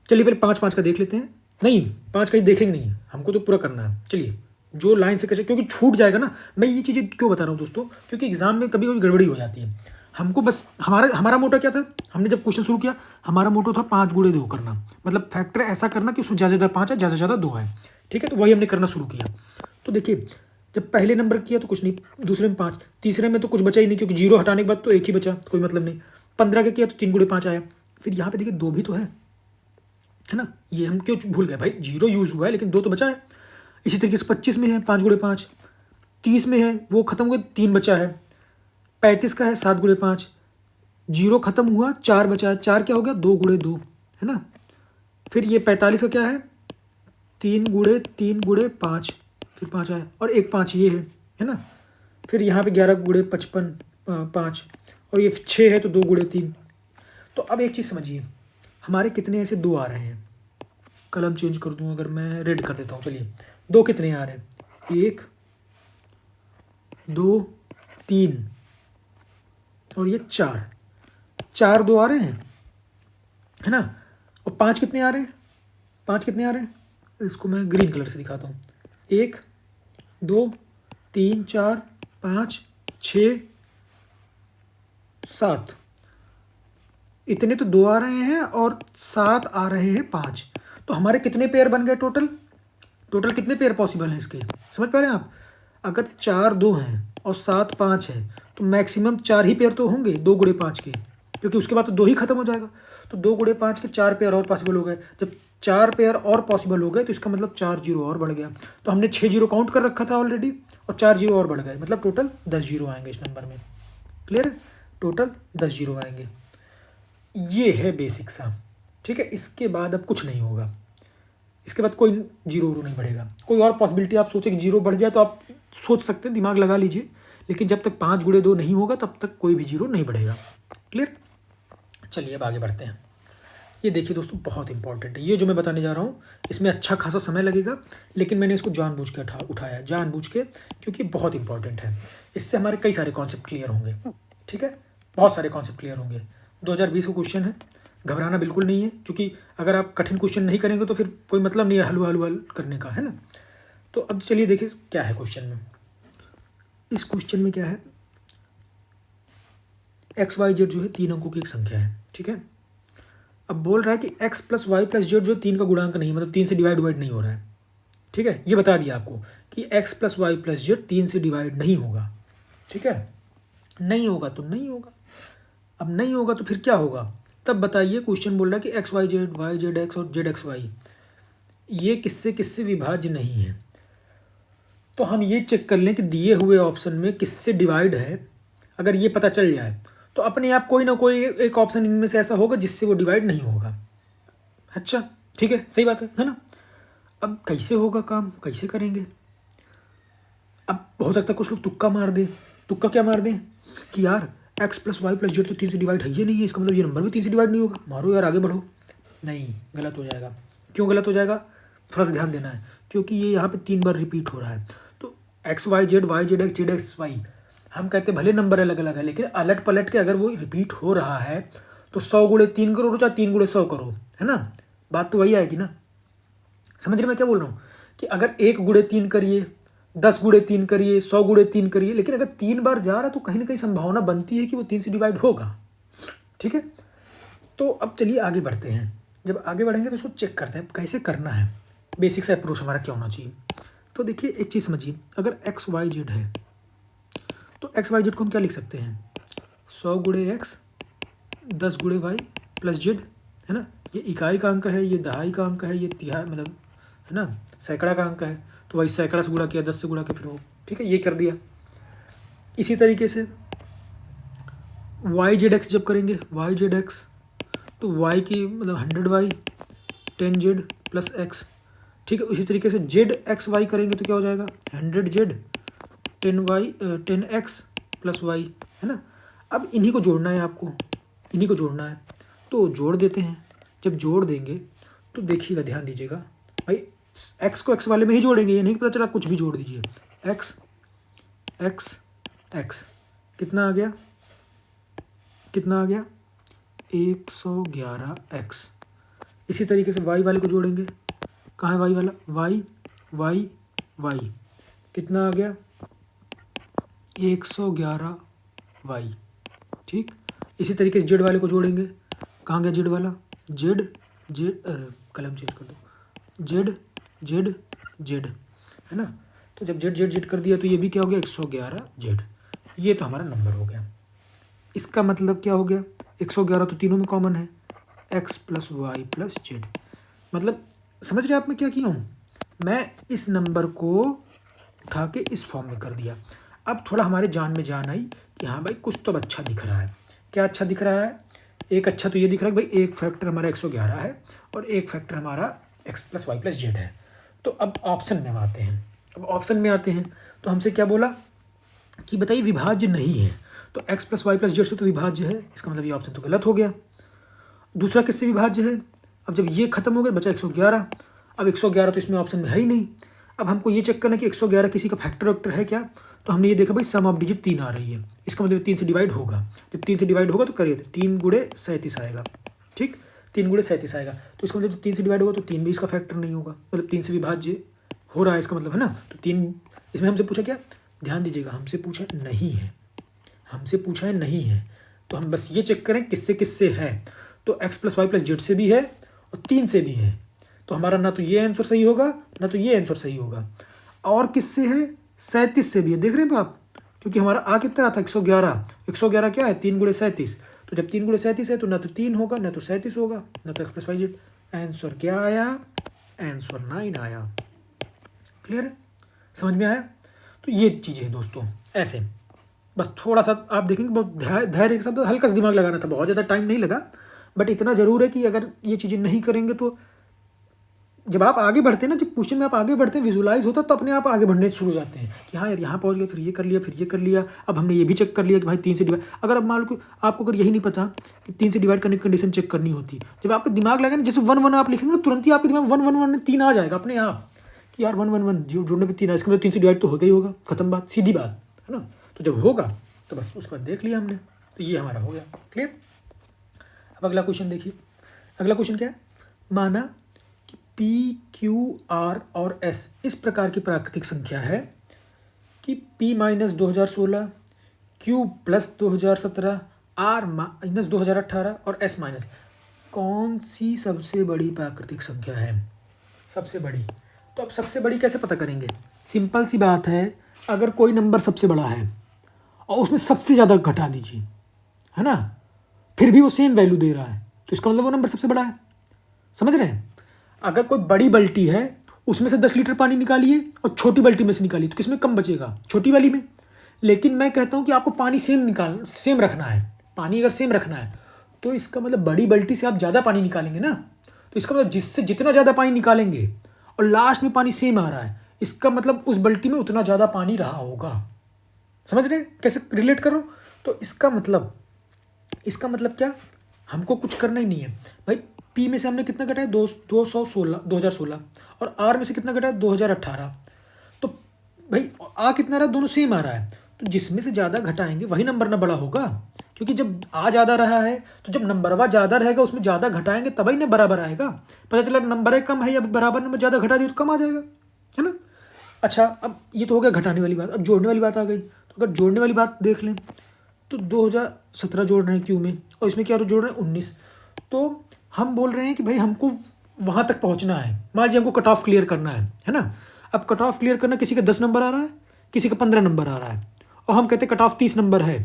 चलिए पहले 5 5 का देख लेते हैं। नहीं, 5 का ही देखेंगे नहीं, हमको तो पूरा करना है। चलिए, जो लाइन से कैसे, क्योंकि छूट जाएगा ना। मैं ये चीज़ें क्यों बता रहा हूँ दोस्तों, क्योंकि एग्जाम में कभी कभी गड़बड़ी हो जाती है। हमको बस हमारा मोटो क्या था, हमने जब क्वेश्चन शुरू किया हमारा मोटो था 5 गुणे 2 करना, मतलब फैक्टर ऐसा करना कि उसमें ज़्यादा से ज़्यादा 5 है, ज़्यादा से ज़्यादा 2 है, ठीक है। तो वही हमने करना शुरू किया। तो देखिए, जब पहले नंबर किया तो कुछ नहीं, दूसरे में 5, तीसरे में तो कुछ बचा ही नहीं, क्योंकि जीरो हटाने के बाद तो एक ही बचा, कोई मतलब नहीं। 15 का किया तो 3 गुणे 5 आया। फिर यहाँ पे देखिए 2 भी तो है ना। ये हम क्यों भूल गए भाई, जीरो यूज़ हुआ है लेकिन 2 तो बचा है। इसी तरीके से 25 में है 5 गुणे 5, 30 में है वो खत्म हुआ 3 बचा है, 35 का है 7 गुणे 5, जीरो खत्म हुआ 4 बचा है, 4 क्या हो गया 2 गुणे 2, है ना। फिर ये 45 का क्या है 3 गुणे 5, फिर 5 आया और एक 5 ये है ना। फिर यहाँ पे 11 गुणे 55 5, और ये 6 है तो 2 गुणे 3। तो अब एक चीज़ समझिए, हमारे कितने ऐसे 2 आ रहे हैं, कलम चेंज कर दूँ अगर मैं रेड कर देता हूँ। चलिए, 2 कितने आ रहे हैं, 1 2 3 और ये 4, 4 2 आ रहे हैं, है ना। और 5 कितने आ रहे हैं, 5 कितने आ रहे हैं, इसको मैं ग्रीन कलर से दिखाता हूँ। 1 2 3 4 5 6 7, इतने तो 2 आ रहे हैं और 7 आ रहे हैं 5। तो हमारे कितने पेयर बन गए टोटल, टोटल कितने पेयर पॉसिबल हैं इसके, समझ पा रहे हैं आप। अगर 4 2 हैं और 7 5 है तो मैक्सिमम 4 ही पेयर तो होंगे 2 गुणे 5 के, क्योंकि उसके बाद तो 2 ही खत्म हो जाएगा। तो 2 गुणे 5 के 4 पेयर और पॉसिबल हो गए। जब 4 पेयर और पॉसिबल हो गए तो इसका मतलब 4 जीरो और बढ़ गया। तो हमने 6 जीरो काउंट कर रखा था ऑलरेडी और 4 जीरो और बढ़ गए, मतलब टोटल 10 जीरो आएंगे इस नंबर में। क्लियर है, टोटल 10 जीरो आएंगे। ये है बेसिक सा, ठीक है। इसके बाद अब कुछ नहीं होगा, इसके बाद कोई जीरो नहीं बढ़ेगा। कोई और पॉसिबिलिटी आप सोचें कि जीरो बढ़ जाए तो आप सोच सकते हैं, दिमाग लगा लीजिए, लेकिन जब तक 5 गुणे 2 नहीं होगा तब तक कोई भी जीरो नहीं बढ़ेगा। क्लियर। चलिए अब आगे बढ़ते हैं। ये देखिए दोस्तों, बहुत इंपॉर्टेंट है ये जो मैं बताने जा रहा हूँ। इसमें अच्छा खासा समय लगेगा, लेकिन मैंने इसको जानबूझ के उठाया जानबूझ के, क्योंकि बहुत इंपॉर्टेंट है। इससे हमारे कई सारे कॉन्सेप्ट क्लियर होंगे, ठीक है, बहुत सारे कॉन्सेप्ट क्लियर होंगे। 2020 का क्वेश्चन है, घबराना बिल्कुल नहीं है, क्योंकि अगर आप कठिन क्वेश्चन नहीं करेंगे तो फिर कोई मतलब नहीं है हल करने का, है ना। तो अब चलिए देखिए क्या है क्वेश्चन में। इस क्वेश्चन में क्या है, एक्स वाई जेड जो है 3 अंकों की एक संख्या है, ठीक है। अब बोल रहा है कि X plus Y plus Z जो 3 का गुणांक नहीं, मतलब 3 से डिवाइड नहीं हो रहा है, ठीक है। ये बता दिया आपको कि X plus Y plus Z 3 से डिवाइड नहीं होगा, ठीक है। नहीं होगा तो नहीं होगा, अब नहीं होगा तो फिर क्या होगा, तब बताइए। क्वेश्चन बोल रहा है कि एक्स वाई जेड एक्स और जेड एक्स वाई ये किससे किससे विभाज्य नहीं है। तो हम ये चेक कर लें कि दिए हुए ऑप्शन में किससे डिवाइड है। अगर ये पता चल जाए तो अपने आप कोई ना कोई एक ऑप्शन इनमें से ऐसा होगा जिससे वो डिवाइड नहीं होगा। अच्छा, ठीक है, सही बात है ना। अब कैसे होगा काम, कैसे करेंगे। अब हो सकता है कुछ लोग तुक्का मार दें। तुक्का क्या मार दें कि यार X plus Y plus Z तो 3 से डिवाइड है ही नहीं है, इसका मतलब ये नंबर भी 3 से डिवाइड नहीं होगा, मारो यार आगे बढ़ो। नहीं, गलत हो जाएगा। क्यों गलत हो जाएगा, थोड़ा सा ध्यान देना है, क्योंकि ये यहाँ पे 3 बार रिपीट हो रहा है। तो X Y Z X Z X Y, हम कहते भले नंबर अलग अलग है, लेकिन अलट पलट के अगर वो रिपीट हो रहा है तो 100 गुणे 3 करो चाहे 3 गुणे 100 करो, है ना, बात तो वही आएगी ना। समझ रहे मैं क्या बोल रहा हूँ कि अगर 1 गुणे 3 करिए, 10 गुणे 3 करिए, 100 गुणे 3 करिए, लेकिन अगर 3 बार जा रहा है तो कहीं ना कहीं संभावना बनती है कि वो 3 से डिवाइड होगा। ठीक है, तो अब चलिए आगे बढ़ते हैं। जब आगे बढ़ेंगे तो उसको चेक करते हैं कैसे करना है, बेसिक सा अप्रोच हमारा क्या होना चाहिए। तो देखिए एक चीज़ समझिए, अगर एक्स वाई जेड है तो एक्स वाई जेड को हम क्या लिख सकते हैं, 100 गुणे एक्स 10 गुणे वाई प्लस जेड, है ना। ये इकाई का अंक है, ये दहाई का अंक है, ये तिहाई मतलब है ना सैकड़ा का अंक है, तो वही सैकड़ा से गुणा किया, 10 से गुणा किया, फिर वो ठीक है ये कर दिया। इसी तरीके से वाई जेड एक्स जब करेंगे, वाई जेड एक्स तो वाई की मतलब 100 वाई 10 जेड प्लस एक्स, ठीक है। उसी तरीके से जेड एक्स वाई करेंगे तो क्या हो जाएगा, 100 Z 10 Y 10 X plus Y, है ना। अब इन्हीं को जोड़ना है आपको, इन्हीं को जोड़ना है, तो जोड़ देते हैं। जब जोड़ देंगे तो देखिएगा, ध्यान दीजिएगा भाई, एक्स को एक्स वाले में ही जोड़ेंगे, ये नहीं पता चला कुछ भी जोड़ दीजिए। एक्स एक्स एक्स कितना आ गया, कितना आ गया 111 एक्स। इसी तरीके से वाई वाले को जोड़ेंगे, कहाँ है वाई वाला, वाई वाई वाई कितना आ गया 111 वाई, ठीक। इसी तरीके से जेड वाले को जोड़ेंगे, कहाँ गया जेड वाला, जेड जेड कलम चेंज कर दो, जेड जेड जेड, है ना। तो जब जेड जेड जेड कर दिया तो ये भी क्या हो गया 111 जेड, ये तो हमारा नंबर हो गया। इसका मतलब क्या हो गया, 111 तो तीनों में कॉमन है, X plus Y plus Z, मतलब समझ रहे आप मैं क्या किया हूँ, मैं इस नंबर को उठा के इस फॉर्म में कर दिया। अब थोड़ा हमारे जान में जान आई कि हाँ भाई कुछ तो अच्छा दिख रहा है। क्या अच्छा दिख रहा है, एक अच्छा तो ये दिख रहा है कि भाई एक फैक्टर हमारा 111 है और एक फैक्टर हमारा X plus Y plus Z है। तो अब ऑप्शन में आते हैं, अब ऑप्शन में आते हैं तो हमसे क्या बोला कि बताइए विभाज्य नहीं है, तो X plus Y plus Z से तो विभाज्य है, इसका मतलब ये ऑप्शन तो गलत हो गया। दूसरा किससे विभाज्य है, अब जब ये खत्म हो गया बचा 111, अब 111 तो इसमें ऑप्शन में है ही नहीं। अब हमको ये चेक करना कि 111 किसी का फैक्टर वैक्टर है क्या, तो हमने ये देखा भाई सम ऑफ डिजिट 3 आ रही है, इसका मतलब 3 से डिवाइड होगा। जब 3 से डिवाइड होगा तो करिए, 3 गुणे 37 आएगा, ठीक, 3 गुणे 37 आएगा, तो इसका मतलब 3 से डिवाइड होगा तो 3 भी इसका फैक्टर नहीं होगा, मतलब 3 से विभाज्य हो रहा है इसका मतलब, है ना। तो 3 इसमें हमसे पूछा क्या, ध्यान दीजिएगा, हमसे पूछा नहीं है, हमसे पूछा है नहीं है, तो हम बस ये चेक करें किससे किससे है, तो X plus Y plus Z से भी है और 3 से भी है, तो हमारा ना तो ये आंसर सही होगा ना तो ये आंसर सही होगा। और किससे है, 37 से भी है, देख रहे हैं आप, क्योंकि हमारा आ कितना था 111, 111 क्या है 3 गुणे 37, तो जब 3 गुणे 37 है तो ना तो 3 होगा ना तो 37 होगा ना तो X plus Y Z, answer क्या आया, आंसर 9 आया। क्लियर है, समझ में आया। तो ये चीज़ें हैं दोस्तों, ऐसे बस थोड़ा सा आप देखेंगे, बहुत धैर्य के साथ हल्का सा दिमाग लगाना था, बहुत ज़्यादा टाइम नहीं लगा, बट इतना ज़रूर है कि अगर ये चीज़ें नहीं करेंगे तो जब आप आगे बढ़ते हैं ना, जब क्वेश्चन में आप आगे बढ़ते हैं विजुलाइज होता है तो अपने आप आगे बढ़ने शुरू हो जाते हैं कि हाँ यार यहाँ पहुँच गए, फिर ये कर लिया, फिर ये कर लिया, अब हमने ये भी चेक कर लिया कि भाई 3 से डिवाइड, अगर अब मान लो आपको अगर यही नहीं पता कि 3 से डिवाइड करने की कंडीशन चेक करनी होती, जब आपका दिमाग लगे ना, जैसे 1 1 आप लिखेंगे ना तुरंत ही आपके दिमाग 1 1 1 3 आ जाएगा अपने आप कि यार 1 1 1 जोड़ने पर 3 है, इसके मतलब 3 से डिवाइड तो होगा ही होगा, खत्म बात, सीधी बात है ना। तो जब होगा तो बस उसके बाद देख लिया हमने, तो ये हमारा हो गया क्लियर। अब अगला क्वेश्चन देखिए, अगला क्वेश्चन क्या है, माना कि पी क्यू आर और एस इस प्रकार की प्राकृतिक संख्या है कि P minus 2016, Q plus 2017, R minus 2018 और एस माइनस, कौन सी सबसे बड़ी प्राकृतिक संख्या है, सबसे बड़ी। तो अब सबसे बड़ी कैसे पता करेंगे, सिंपल सी बात है, अगर कोई नंबर सबसे बड़ा है और उसमें सबसे ज़्यादा घटा दीजिए, है ना, फिर भी वो सेम वैल्यू दे रहा है तो इसका मतलब वो नंबर सबसे बड़ा है। समझ रहे हैं, अगर कोई बड़ी बाल्टी है उसमें से 10 लीटर पानी निकालिए और छोटी बाल्टी में से निकालिए तो किसमें कम बचेगा, छोटी वाली में। लेकिन मैं कहता हूँ कि आपको पानी सेम रखना है, पानी अगर सेम रखना है तो इसका मतलब बड़ी बाल्टी से आप ज़्यादा पानी निकालेंगे ना, तो इसका मतलब जिससे जितना ज़्यादा पानी निकालेंगे और लास्ट में पानी सेम आ रहा है, इसका मतलब उस बाल्टी में उतना ज़्यादा पानी रहा होगा। समझ रहे हैं कैसे रिलेट करो, तो इसका मतलब क्या, हमको कुछ करना ही नहीं है भाई। पी में से हमने कितना घटाया 2016 और आर में से कितना घटाया 2018, तो भाई आ कितना रहा, दोनों सेम आ रहा है, तो जिसमें से ज़्यादा घटाएंगे वही नंबर ना बड़ा होगा, क्योंकि जब आ ज़्यादा रहा है तो जब नंबरवा ज़्यादा रहेगा उसमें ज़्यादा घटाएंगे तभी ना बराबर आएगा। पता चला नंबर है कम है या बराबर नंबर ज़्यादा घटा दिया तो कम आ जाएगा, है ना। अच्छा, अब ये तो हो गया घटाने वाली बात। अब जोड़ने वाली बात आ गई। तो अगर जोड़ने वाली बात देख लें तो 2017 जोड़ रहे हैं क्यू में, और इसमें क्या जोड़ रहे हैं 19। तो हम बोल रहे हैं कि भाई हमको वहाँ तक पहुँचना है। मान लीजिए हमको कट ऑफ क्लियर करना है ना। अब कट ऑफ क्लियर करना, किसी का 10 नंबर आ रहा है, किसी का 15 नंबर आ रहा है, और हम कहते हैं कट ऑफ 30 नंबर है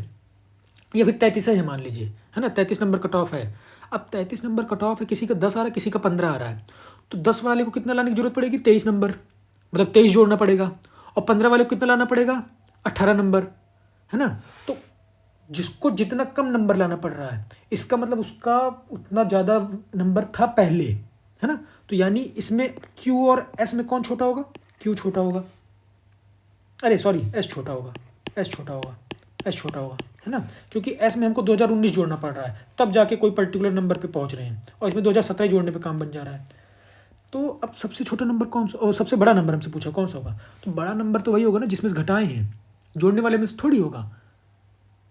या फिर 33 है मान लीजिए, है ना। 33 नंबर कट ऑफ है। अब 33 नंबर कट ऑफ है, किसी का 10 आ रहा है, किसी का 15 आ रहा है। तो 10 वाले को कितना लाने की जरूरत पड़ेगी? 23 नंबर, मतलब 23 जोड़ना पड़ेगा। और 15 वाले को कितना लाना पड़ेगा? 18 नंबर, है ना। तो जिसको जितना कम नंबर लाना पड़ रहा है, इसका मतलब उसका उतना ज़्यादा नंबर था पहले, है ना। तो यानी इसमें क्यू और एस में कौन छोटा होगा? क्यू छोटा होगा, अरे सॉरी एस छोटा होगा, एस छोटा होगा, एस छोटा होगा, है ना। क्योंकि एस में हमको 2019 जोड़ना पड़ रहा है, तब जाके कोई पर्टिकुलर नंबर पे पहुंच रहे हैं, और इसमें 2017 जोड़ने पे काम बन जा रहा है। तो अब सबसे छोटा नंबर कौन सा और सबसे बड़ा नंबर हमसे पूछा कौन सा होगा? तो बड़ा नंबर तो वही होगा ना जिसमें से घटाए हैं, जोड़ने वाले में से थोड़ी होगा,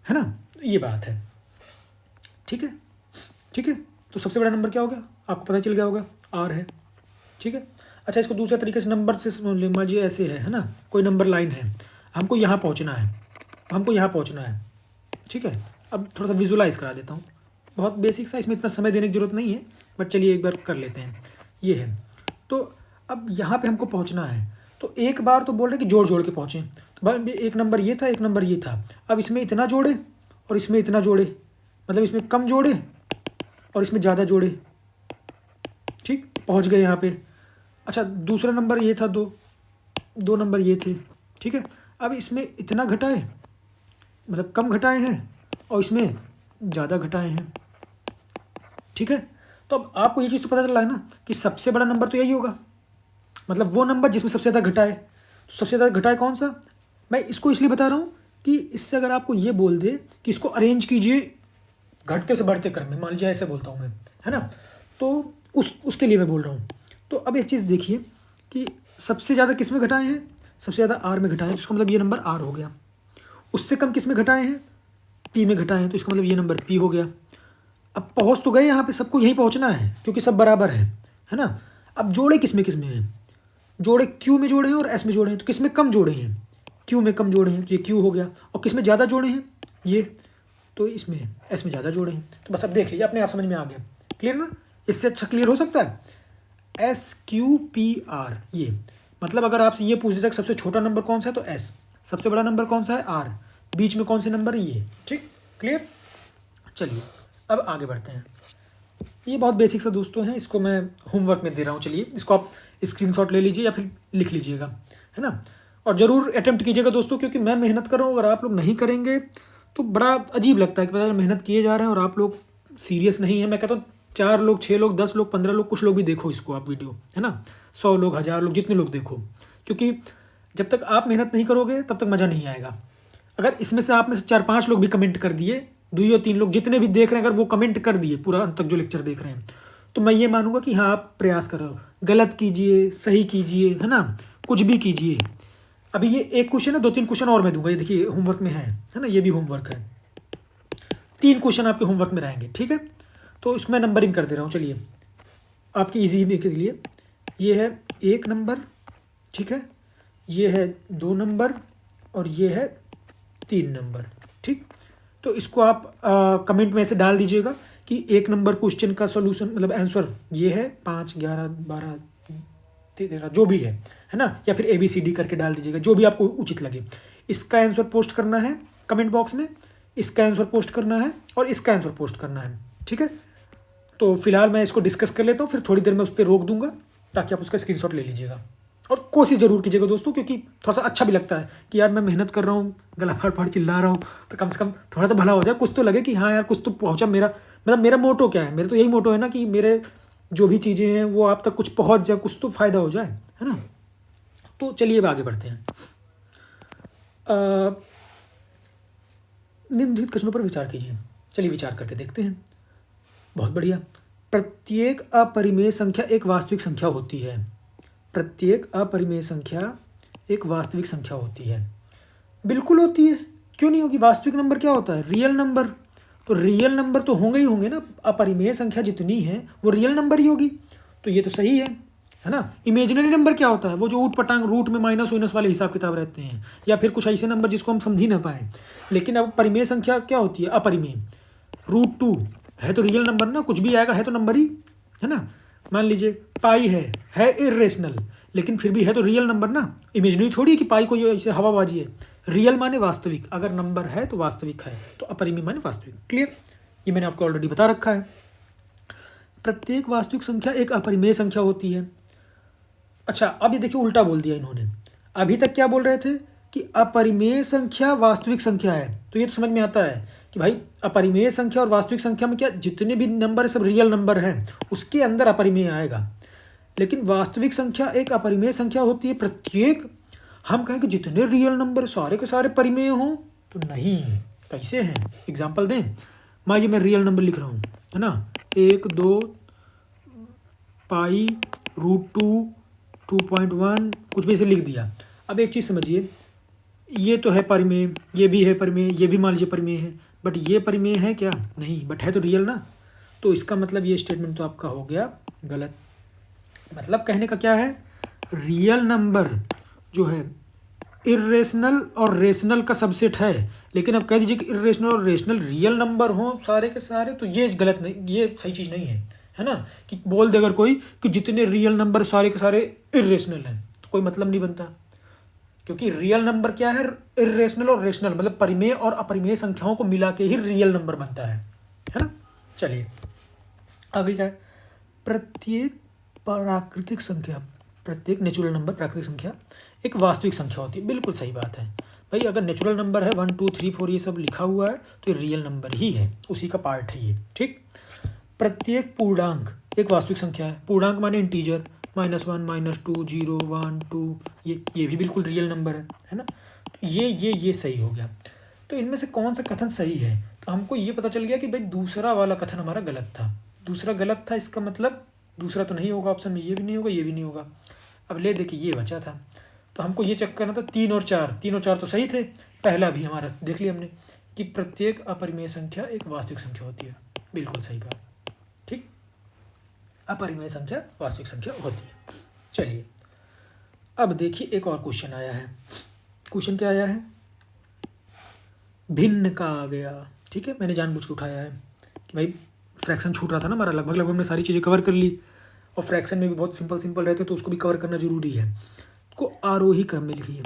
है ना। ये बात है, ठीक है, ठीक है। तो सबसे बड़ा नंबर क्या होगा? आपको पता चल गया होगा, आर है, ठीक है। अच्छा, इसको दूसरे तरीके से नंबर से मान लीजिए ऐसे है ना, कोई नंबर लाइन है, हमको यहाँ पहुँचना है, हमको यहाँ पहुँचना है, ठीक है। अब थोड़ा सा विजुलाइज करा देता हूँ, बहुत बेसिक सा, इसमें इतना समय देने की जरूरत नहीं है, बट चलिए एक बार कर लेते हैं। ये है, तो अब यहाँ पे हमको पहुँचना है, तो एक बार तो बोल रहे कि जोड़ जोड़ के पहुँचें। तो भाई एक नंबर ये था, एक नंबर ये था, अब इसमें इतना जोड़े और इसमें इतना जोड़े, मतलब इसमें कम जोड़े और इसमें ज़्यादा जोड़े, ठीक, पहुँच गए यहाँ पे। अच्छा, दूसरा नंबर ये था, दो नंबर ये थे, ठीक है। अब इसमें इतना घटाए, मतलब कम घटाए हैं, और इसमें ज़्यादा घटाए हैं, ठीक है। तो अब आपको ये चीज़ तो पता चला है ना कि सबसे बड़ा नंबर तो यही होगा, मतलब वो नंबर जिसमें सबसे ज़्यादा घटाए। तो सबसे ज़्यादा घटाए कौन सा? मैं इसको इसलिए बता रहा हूँ कि इससे अगर आपको ये बोल दे कि इसको अरेंज कीजिए घटते से बढ़ते क्रम में, मान लीजिए ऐसे बोलता हूँ मैं, है ना, तो उसके लिए मैं बोल रहा हूँ। तो अब एक चीज़ देखिए कि सबसे ज़्यादा किस में घटाए हैं? सबसे ज़्यादा आर में घटाए हैं, जिसका मतलब ये नंबर आर हो गया। उससे कम किस में घटाए हैं? पी में घटाए हैं, तो इसका मतलब ये नंबर पी हो गया। अब पहुँच तो गए यहाँ पे, सबको यहीं पहुँचना है क्योंकि सब बराबर है ना। अब जोड़े किस में हैं? जोड़े क्यू में जोड़े हैं और एस में जोड़े हैं, तो किस में कम जोड़े हैं? क्यू में कम जोड़े हैं, तो ये क्यू हो गया। और किस में ज़्यादा जोड़े हैं? ये, तो इसमें एस में ज़्यादा जोड़े हैं। तो बस अब देख लीजिए, अपने आप समझ में आ गया, क्लियर ना। इससे अच्छा क्लियर हो सकता है? एस क्यू पी आर, ये मतलब अगर आपसे ये पूछ दिया कि सबसे छोटा नंबर कौन सा है तो एस, सबसे बड़ा नंबर कौन सा है आर, बीच में कौन से नंबर है ये, ठीक, क्लियर। चलिए अब आगे बढ़ते हैं। ये बहुत बेसिक सा दोस्तों हैं, इसको मैं होमवर्क में दे रहा हूँ। चलिए इसको आप स्क्रीनशॉट ले लीजिए या फिर लिख लीजिएगा, है ना। और ज़रूर अटेम्प्ट कीजिएगा दोस्तों, क्योंकि मैं मेहनत कर रहा हूँ, अगर आप लोग नहीं करेंगे तो बड़ा अजीब लगता है कि पता मेहनत किए जा रहे हैं और आप लोग सीरियस नहीं है। मैं कहता हूँ 4 लोग, 6 लोग, 10 लोग, 15 लोग, कुछ लोग भी देखो इसको आप वीडियो, है ना। 100 लोग, 1000 लोग, जितने लोग देखो, क्योंकि जब तक आप मेहनत नहीं करोगे तब तक मज़ा नहीं आएगा। अगर इसमें से आप में से 4-5 लोग भी कमेंट कर दिए, 2 या 3 लोग जितने भी देख रहे हैं, अगर वो कमेंट कर दिए पूरा अंत तक जो लेक्चर देख रहे हैं, तो मैं ये मानूंगा कि हाँ आप प्रयास कर रहे हो। गलत कीजिए, सही कीजिए, है ना, कुछ भी कीजिए। अभी ये एक क्वेश्चन है, 2-3 क्वेश्चन और मैं दूंगा, ये देखिए होमवर्क में है ना, ये भी होमवर्क है। 3 क्वेश्चन आपके होमवर्क में रहेंगे, ठीक है। तो इसमें नंबरिंग कर दे रहा हूँ, चलिए आपकी ईजी के लिए। ये है 1 नंबर, ठीक है, ये है 2 नंबर और ये है 3 नंबर, ठीक। तो इसको आप कमेंट में ऐसे डाल दीजिएगा कि 1 नंबर क्वेश्चन का सॉल्यूशन मतलब आंसर ये है, 5, 11, 12, 13 जो भी है ना, या फिर ABCD करके डाल दीजिएगा, जो भी आपको उचित लगे। इसका आंसर पोस्ट करना है कमेंट बॉक्स में, इसका आंसर पोस्ट करना है और इसका आंसर पोस्ट करना है, ठीक है। तो फिलहाल मैं इसको डिस्कस कर लेता हूँ, फिर थोड़ी देर में उस पर रोक दूंगा ताकि आप उसका स्क्रीनशॉट ले लीजिएगा। और कोशिश ज़रूर कीजिएगा दोस्तों, क्योंकि थोड़ा सा अच्छा भी लगता है कि यार मैं मेहनत कर रहा हूँ, गला फाड़ फाड़ चिल्ला रहा हूँ, तो कम से कम थोड़ा सा भला हो जाए, कुछ तो लगे कि हाँ यार कुछ तो पहुँचा। मेरा मोटो क्या है? मेरा तो यही मोटो है ना कि मेरे जो भी चीज़ें हैं वो आप तक कुछ पहुँच जाए, कुछ तो फ़ायदा हो जाए, है ना। तो चलिए अब आगे बढ़ते हैं। निम्नलिखित प्रश्नों पर विचार कीजिए। चलिए विचार करके देखते हैं। बहुत बढ़िया। प्रत्येक अपरिमेय संख्या एक वास्तविक संख्या होती है। प्रत्येक अपरिमेय संख्या एक वास्तविक संख्या होती है। बिल्कुल होती है, क्यों नहीं होगी? वास्तविक नंबर क्या होता है? Real number. तो रियल नंबर तो होंगे ही होंगे ना, अपरिमेय संख्या जितनी है वो रियल नंबर ही होगी, तो ये तो सही है ना। इमेजिनरी नंबर क्या होता है? वो जो ऊट पटांग रूट में माइनस वाइनस वाले हिसाब किताब रहते हैं, या फिर कुछ ऐसे नंबर जिसको हम समझ ही ना पाए। लेकिन अब परिमेय संख्या क्या होती है? अपरिमेय। √2 है तो रियल नंबर ना, कुछ भी आएगा है तो नंबर ही, है ना। मान लीजिए पाई है इरेशनल, लेकिन फिर भी है तो रियल नंबर ना, इमेजिनरी छोड़िए कि पाई को ये ऐसे हवाबाजी है। रियल माने वास्तविक, अगर नंबर है तो वास्तविक है, तो अपरिमेय माने वास्तविक। क्लियर? ये मैंने आपको ऑलरेडी बता रखा है। प्रत्येक वास्तविक संख्या एक अपरिमेय संख्या होती है। अच्छा, अब ये देखिए उल्टा बोल दिया इन्होंने। अभी तक क्या बोल रहे थे कि अपरिमेय संख्या वास्तविक संख्या है, तो ये तो समझ में आता है कि भाई अपरिमेय संख्या और वास्तविक संख्या में क्या, जितने भी नंबर है सब रियल नंबर हैं, उसके अंदर अपरिमेय आएगा। लेकिन वास्तविक संख्या एक अपरिमेय संख्या होती है। प्रत्येक, हम कहें कि जितने रियल नंबर सारे के सारे परिमेय हों, तो नहीं। कैसे हैं? एग्जाम्पल दें। मान लीजिए मैं रियल नंबर लिख रहा हूँ, है ना, 1 2 पाई √2 2.1 कुछ भी ऐसे लिख दिया। अब एक चीज़ समझिए, ये तो है परिमेय, ये भी है परिमेय, ये भी मान लीजिए परिमेय है, बट ये परिमेय है क्या? नहीं, बट है तो रियल ना। तो इसका मतलब ये स्टेटमेंट तो आपका हो गया गलत। मतलब कहने का क्या है, रियल नंबर जो है इरेशनल और रेशनल का सबसेट है। लेकिन अब कह दीजिए कि इरेशनल और रेशनल रियल नंबर हों सारे के सारे, तो ये गलत नहीं, ये सही चीज़ नहीं है ना। कि बोल दे अगर कोई कि जितने रियल नंबर सारे के सारे इरेशनल हैं, तो कोई मतलब नहीं बनता। क्योंकि रियल नंबर क्या है? इरेशनल और रेशनल, मतलब परिमेय और अपरिमेय संख्याओं को मिला के ही रियल नंबर बनता है ना। चलिए आगे क्या है? प्रत्येक प्राकृतिक संख्या, प्रत्येक नेचुरल नंबर प्राकृतिक संख्या एक वास्तविक संख्या होती है। बिल्कुल सही बात है भाई। अगर नेचुरल नंबर है 1 2 3 4 ये सब लिखा हुआ है, तो ये रियल नंबर ही है, उसी का पार्ट है ये। ठीक। प्रत्येक पूर्णांक एक वास्तविक संख्या है। पूर्णांक माने इंटीजर, -1 -2 0 1 2, ये भी बिल्कुल रियल नंबर है ना। तो ये सही हो गया। तो इनमें से कौन सा कथन सही है? तो हमको ये पता चल गया कि भाई दूसरा वाला कथन हमारा गलत था। दूसरा गलत था, इसका मतलब दूसरा तो नहीं होगा ऑप्शन में, ये भी नहीं होगा, ये भी नहीं होगा। अब ले देखिए ये बचा था, तो हमको ये चेक करना था 3 और 4। 3 और 4 तो सही थे, पहला भी हमारा देख लिया हमने कि प्रत्येक अपरिमेय संख्या एक वास्तविक संख्या होती है। बिल्कुल सही बात। ठीक, अपरिमेय संख्या वास्तविक संख्या होती है। चलिए अब देखिए एक और क्वेश्चन आया है। क्वेश्चन क्या आया है? भिन्न का आ गया। ठीक है, मैंने जानबूझ के उठाया है कि भाई फ्रैक्शन छूट रहा था ना हमारा, लगभग हमने सारी चीज़ें कवर कर ली, और फ्रैक्शन में भी बहुत सिंपल रहते तो उसको भी कवर करना जरूरी है। को आरोही क्रम में लिखिए।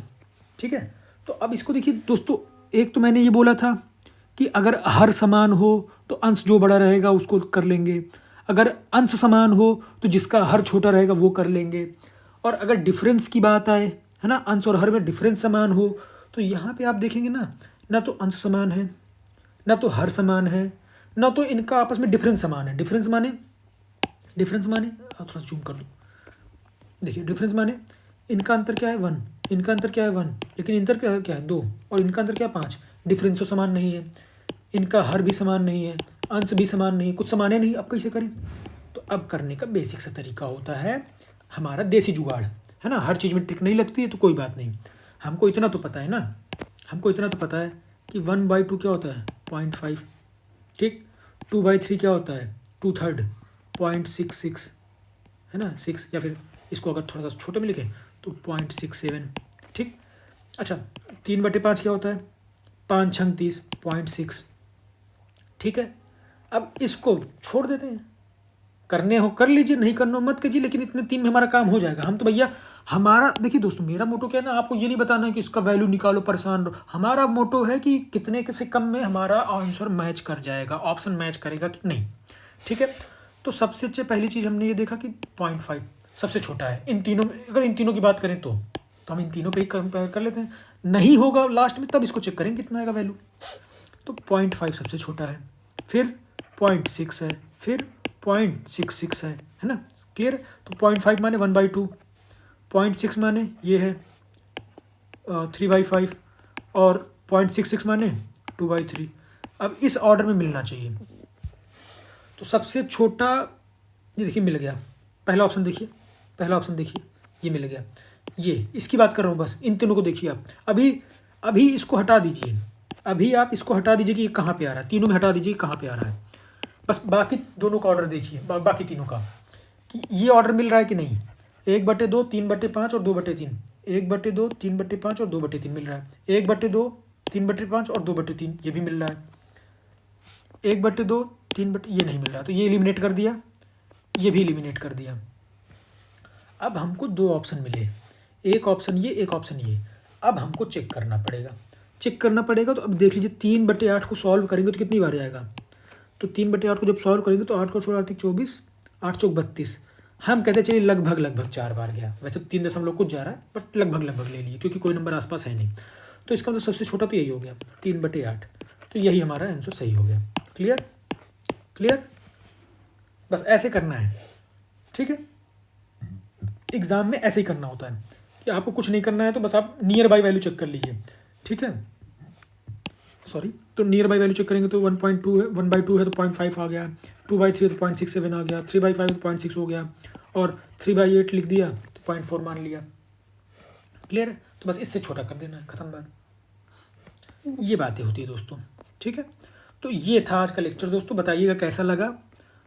ठीक है, तो अब इसको देखिए दोस्तों, एक तो मैंने ये बोला था कि अगर हर समान हो तो अंश जो बड़ा रहेगा उसको कर लेंगे, अगर अंश समान हो तो जिसका हर छोटा रहेगा वो कर लेंगे, और अगर डिफरेंस की बात आए, है ना, अंश और हर में डिफरेंस समान हो, तो यहाँ पे आप देखेंगे ना तो अंश समान है, ना तो हर समान है, ना तो इनका आपस में डिफरेंस समान है। डिफरेंस माने थोड़ा जूम कर लो, देखिए डिफरेंस माने इनका अंतर क्या है 1, इनका अंतर क्या है 1, लेकिन इंतर क्या है 2, और इनका अंतर क्या है 5। डिफरेंस तो समान नहीं है, इनका हर भी समान नहीं है, अंश भी समान नहीं, कुछ समान है नहीं। अब कैसे करें? तो अब करने का बेसिक सा तरीका होता है हमारा देसी जुगाड़, है ना। हर चीज़ में ट्रिक नहीं लगती है तो कोई बात नहीं। हमको इतना तो पता है ना, हमको इतना तो पता है कि 1/2 क्या होता है 0.5। ठीक, 2/3 क्या होता है 2/3 0.66, है ना 6, या फिर इसको अगर थोड़ा सा छोटे में लिखें तो 0.67। ठीक, अच्छा 3/5 क्या होता है 5 छंग 30 0.6। ठीक है, अब इसको छोड़ देते हैं, करने हो कर लीजिए, नहीं करना हो मत कीजिए, लेकिन इतने 3 में हमारा काम हो जाएगा। हम तो भैया हमारा देखिए दोस्तों, मेरा मोटो क्या है ना, आपको ये नहीं बताना है कि इसका वैल्यू निकालो परेशान रहो। हमारा मोटो है कि कितने के से कम में हमारा आंसर मैच कर जाएगा, ऑप्शन मैच करेगा कि नहीं। ठीक है, तो सबसे पहली चीज़ हमने ये देखा कि 0.5 सबसे छोटा है इन तीनों में। अगर इन तीनों की बात करें तो हम इन तीनों पे ही कंपेयर कर लेते हैं, नहीं होगा लास्ट में तब इसको चेक करेंगे कितना आएगा वैल्यू। तो 0.5 सबसे छोटा है, फिर 0.6 है, फिर 0.66 है ना। क्लियर है? तो 0.5 माने 1/2, 0.6 माने ये है 3/5, और 0.66 माने 2/3। अब इस ऑर्डर में मिलना चाहिए। तो सबसे छोटा ये देखिए मिल गया, पहला ऑप्शन देखिए, पहला ऑप्शन देखिए, ये मिल गया। ये इसकी बात कर रहा हूँ बस, इन तीनों को देखिए आप। अभी इसको हटा दीजिए, अभी आप इसको हटा दीजिए कि ये कहाँ पे आ रहा है, तीनों में हटा दीजिए कहाँ पे आ रहा है। बस बाकी दोनों का ऑर्डर देखिए, बाकी तीनों का कि ये ऑर्डर मिल रहा है कि नहीं। 1/2, 3/5 और 2/3, 1/2, 3/5 और 2/3 मिल रहा है। 1/2, 3/5 और 2/3 ये भी मिल रहा है। 1/2, 3 ये नहीं मिल रहा, तो ये एलिमिनेट कर दिया, ये भी एलिमिनेट कर दिया। अब हमको दो ऑप्शन मिले, एक ऑप्शन ये, एक ऑप्शन ये। अब हमको चेक करना पड़ेगा, तो अब देख लीजिए 3/8 को सॉल्व करेंगे तो कितनी बार आएगा। तो 3/8 को जब सॉल्व करेंगे तो 8 को 16 8 24, 8 चौक 32। हम कहते चलिए लगभग 4 बार गया, वैसे 3 दशमलव कुछ जा रहा है बट लगभग ले लिए क्योंकि कोई नंबर आसपास है नहीं। तो इसका मतलब सबसे छोटा तो यही हो गया 3/8, तो यही हमारा आंसर सही हो गया। क्लियर, बस ऐसे करना है, ठीक है। एग्जाम में ऐसे ही करना होता है कि आपको कुछ नहीं करना है, तो बस आप नियर बाई वैल्यू चेक कर लीजिए, ठीक है। सॉरी, तो नियर बाई वैल्यू चेक करेंगे तो 1.2 है, 1/2 है तो 0.5 आ गया, 2/3 है तो 0.67 आ गया, 3/5 है तो 0.6 हो गया, और 3/8 लिख दिया तो 0.4 मान लिया। क्लियर है, तो बस इससे छोटा कर देना है, खत्म बात। ये बातें होती है दोस्तों, ठीक है। तो ये था आज का लेक्चर दोस्तों, बताइएगा कैसा लगा,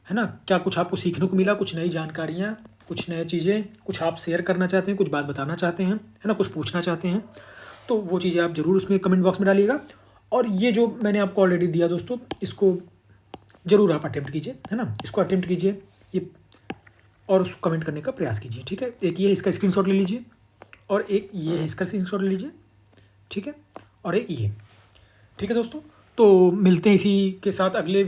है ना। क्या कुछ आपको सीखने को मिला, कुछ नई जानकारियाँ, कुछ नए चीज़ें, कुछ आप शेयर करना चाहते हैं, कुछ बात बताना चाहते हैं, है ना, कुछ पूछना चाहते हैं, तो वो चीज़ें आप ज़रूर उसमें कमेंट बॉक्स में डालिएगा। और ये जो मैंने आपको ऑलरेडी दिया दोस्तों, इसको ज़रूर आप अटेम्प्ट कीजिए, है ना, इसको अटेम्प्ट कीजिए ये, और उसको कमेंट करने का प्रयास कीजिए, ठीक है। एक ये इसका स्क्रीनशॉट ले लीजिए, और एक ये है इसका स्क्रीनशॉट ले लीजिए, ठीक है, और एक ये, ठीक है दोस्तों। तो मिलते हैं इसी के साथ अगले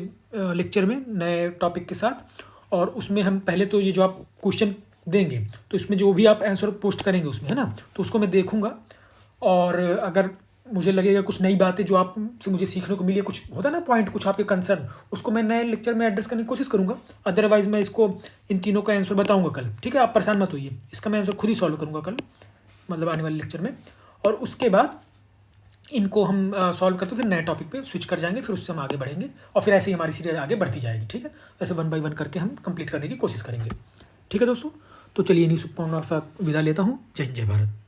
लेक्चर में नए टॉपिक के साथ। और उसमें हम पहले तो ये जो आप क्वेश्चन देंगे तो इसमें जो भी आप आंसर पोस्ट करेंगे उसमें, है ना, तो उसको मैं देखूंगा, और अगर मुझे लगेगा कुछ नई बातें जो आपसे मुझे सीखने को मिली है, कुछ होता है ना पॉइंट, कुछ आपके कंसर्न, उसको मैं नए लेक्चर में एड्रेस करने की कोशिश करूंगा। अदरवाइज मैं इसको इन तीनों का आंसर बताऊंगा कल, ठीक है, आप परेशान मत होइए, इसका मैं आंसर खुद ही सॉल्व करूंगा कल, मतलब आने वाले लेक्चर में। और उसके बाद इनको हम सॉल्व करते फिर नए टॉपिक पे स्विच कर जाएंगे, फिर उससे हम आगे बढ़ेंगे, और फिर ऐसे ही हमारी सीरीज आगे बढ़ती जाएगी, ठीक है। ऐसे 1 बाय 1 करके हम कंप्लीट करने की कोशिश करेंगे, ठीक है दोस्तों। तो चलिए इन्हीं शुभकामनाओं के साथ विदा लेता हूँ। जय हिंद, जय भारत।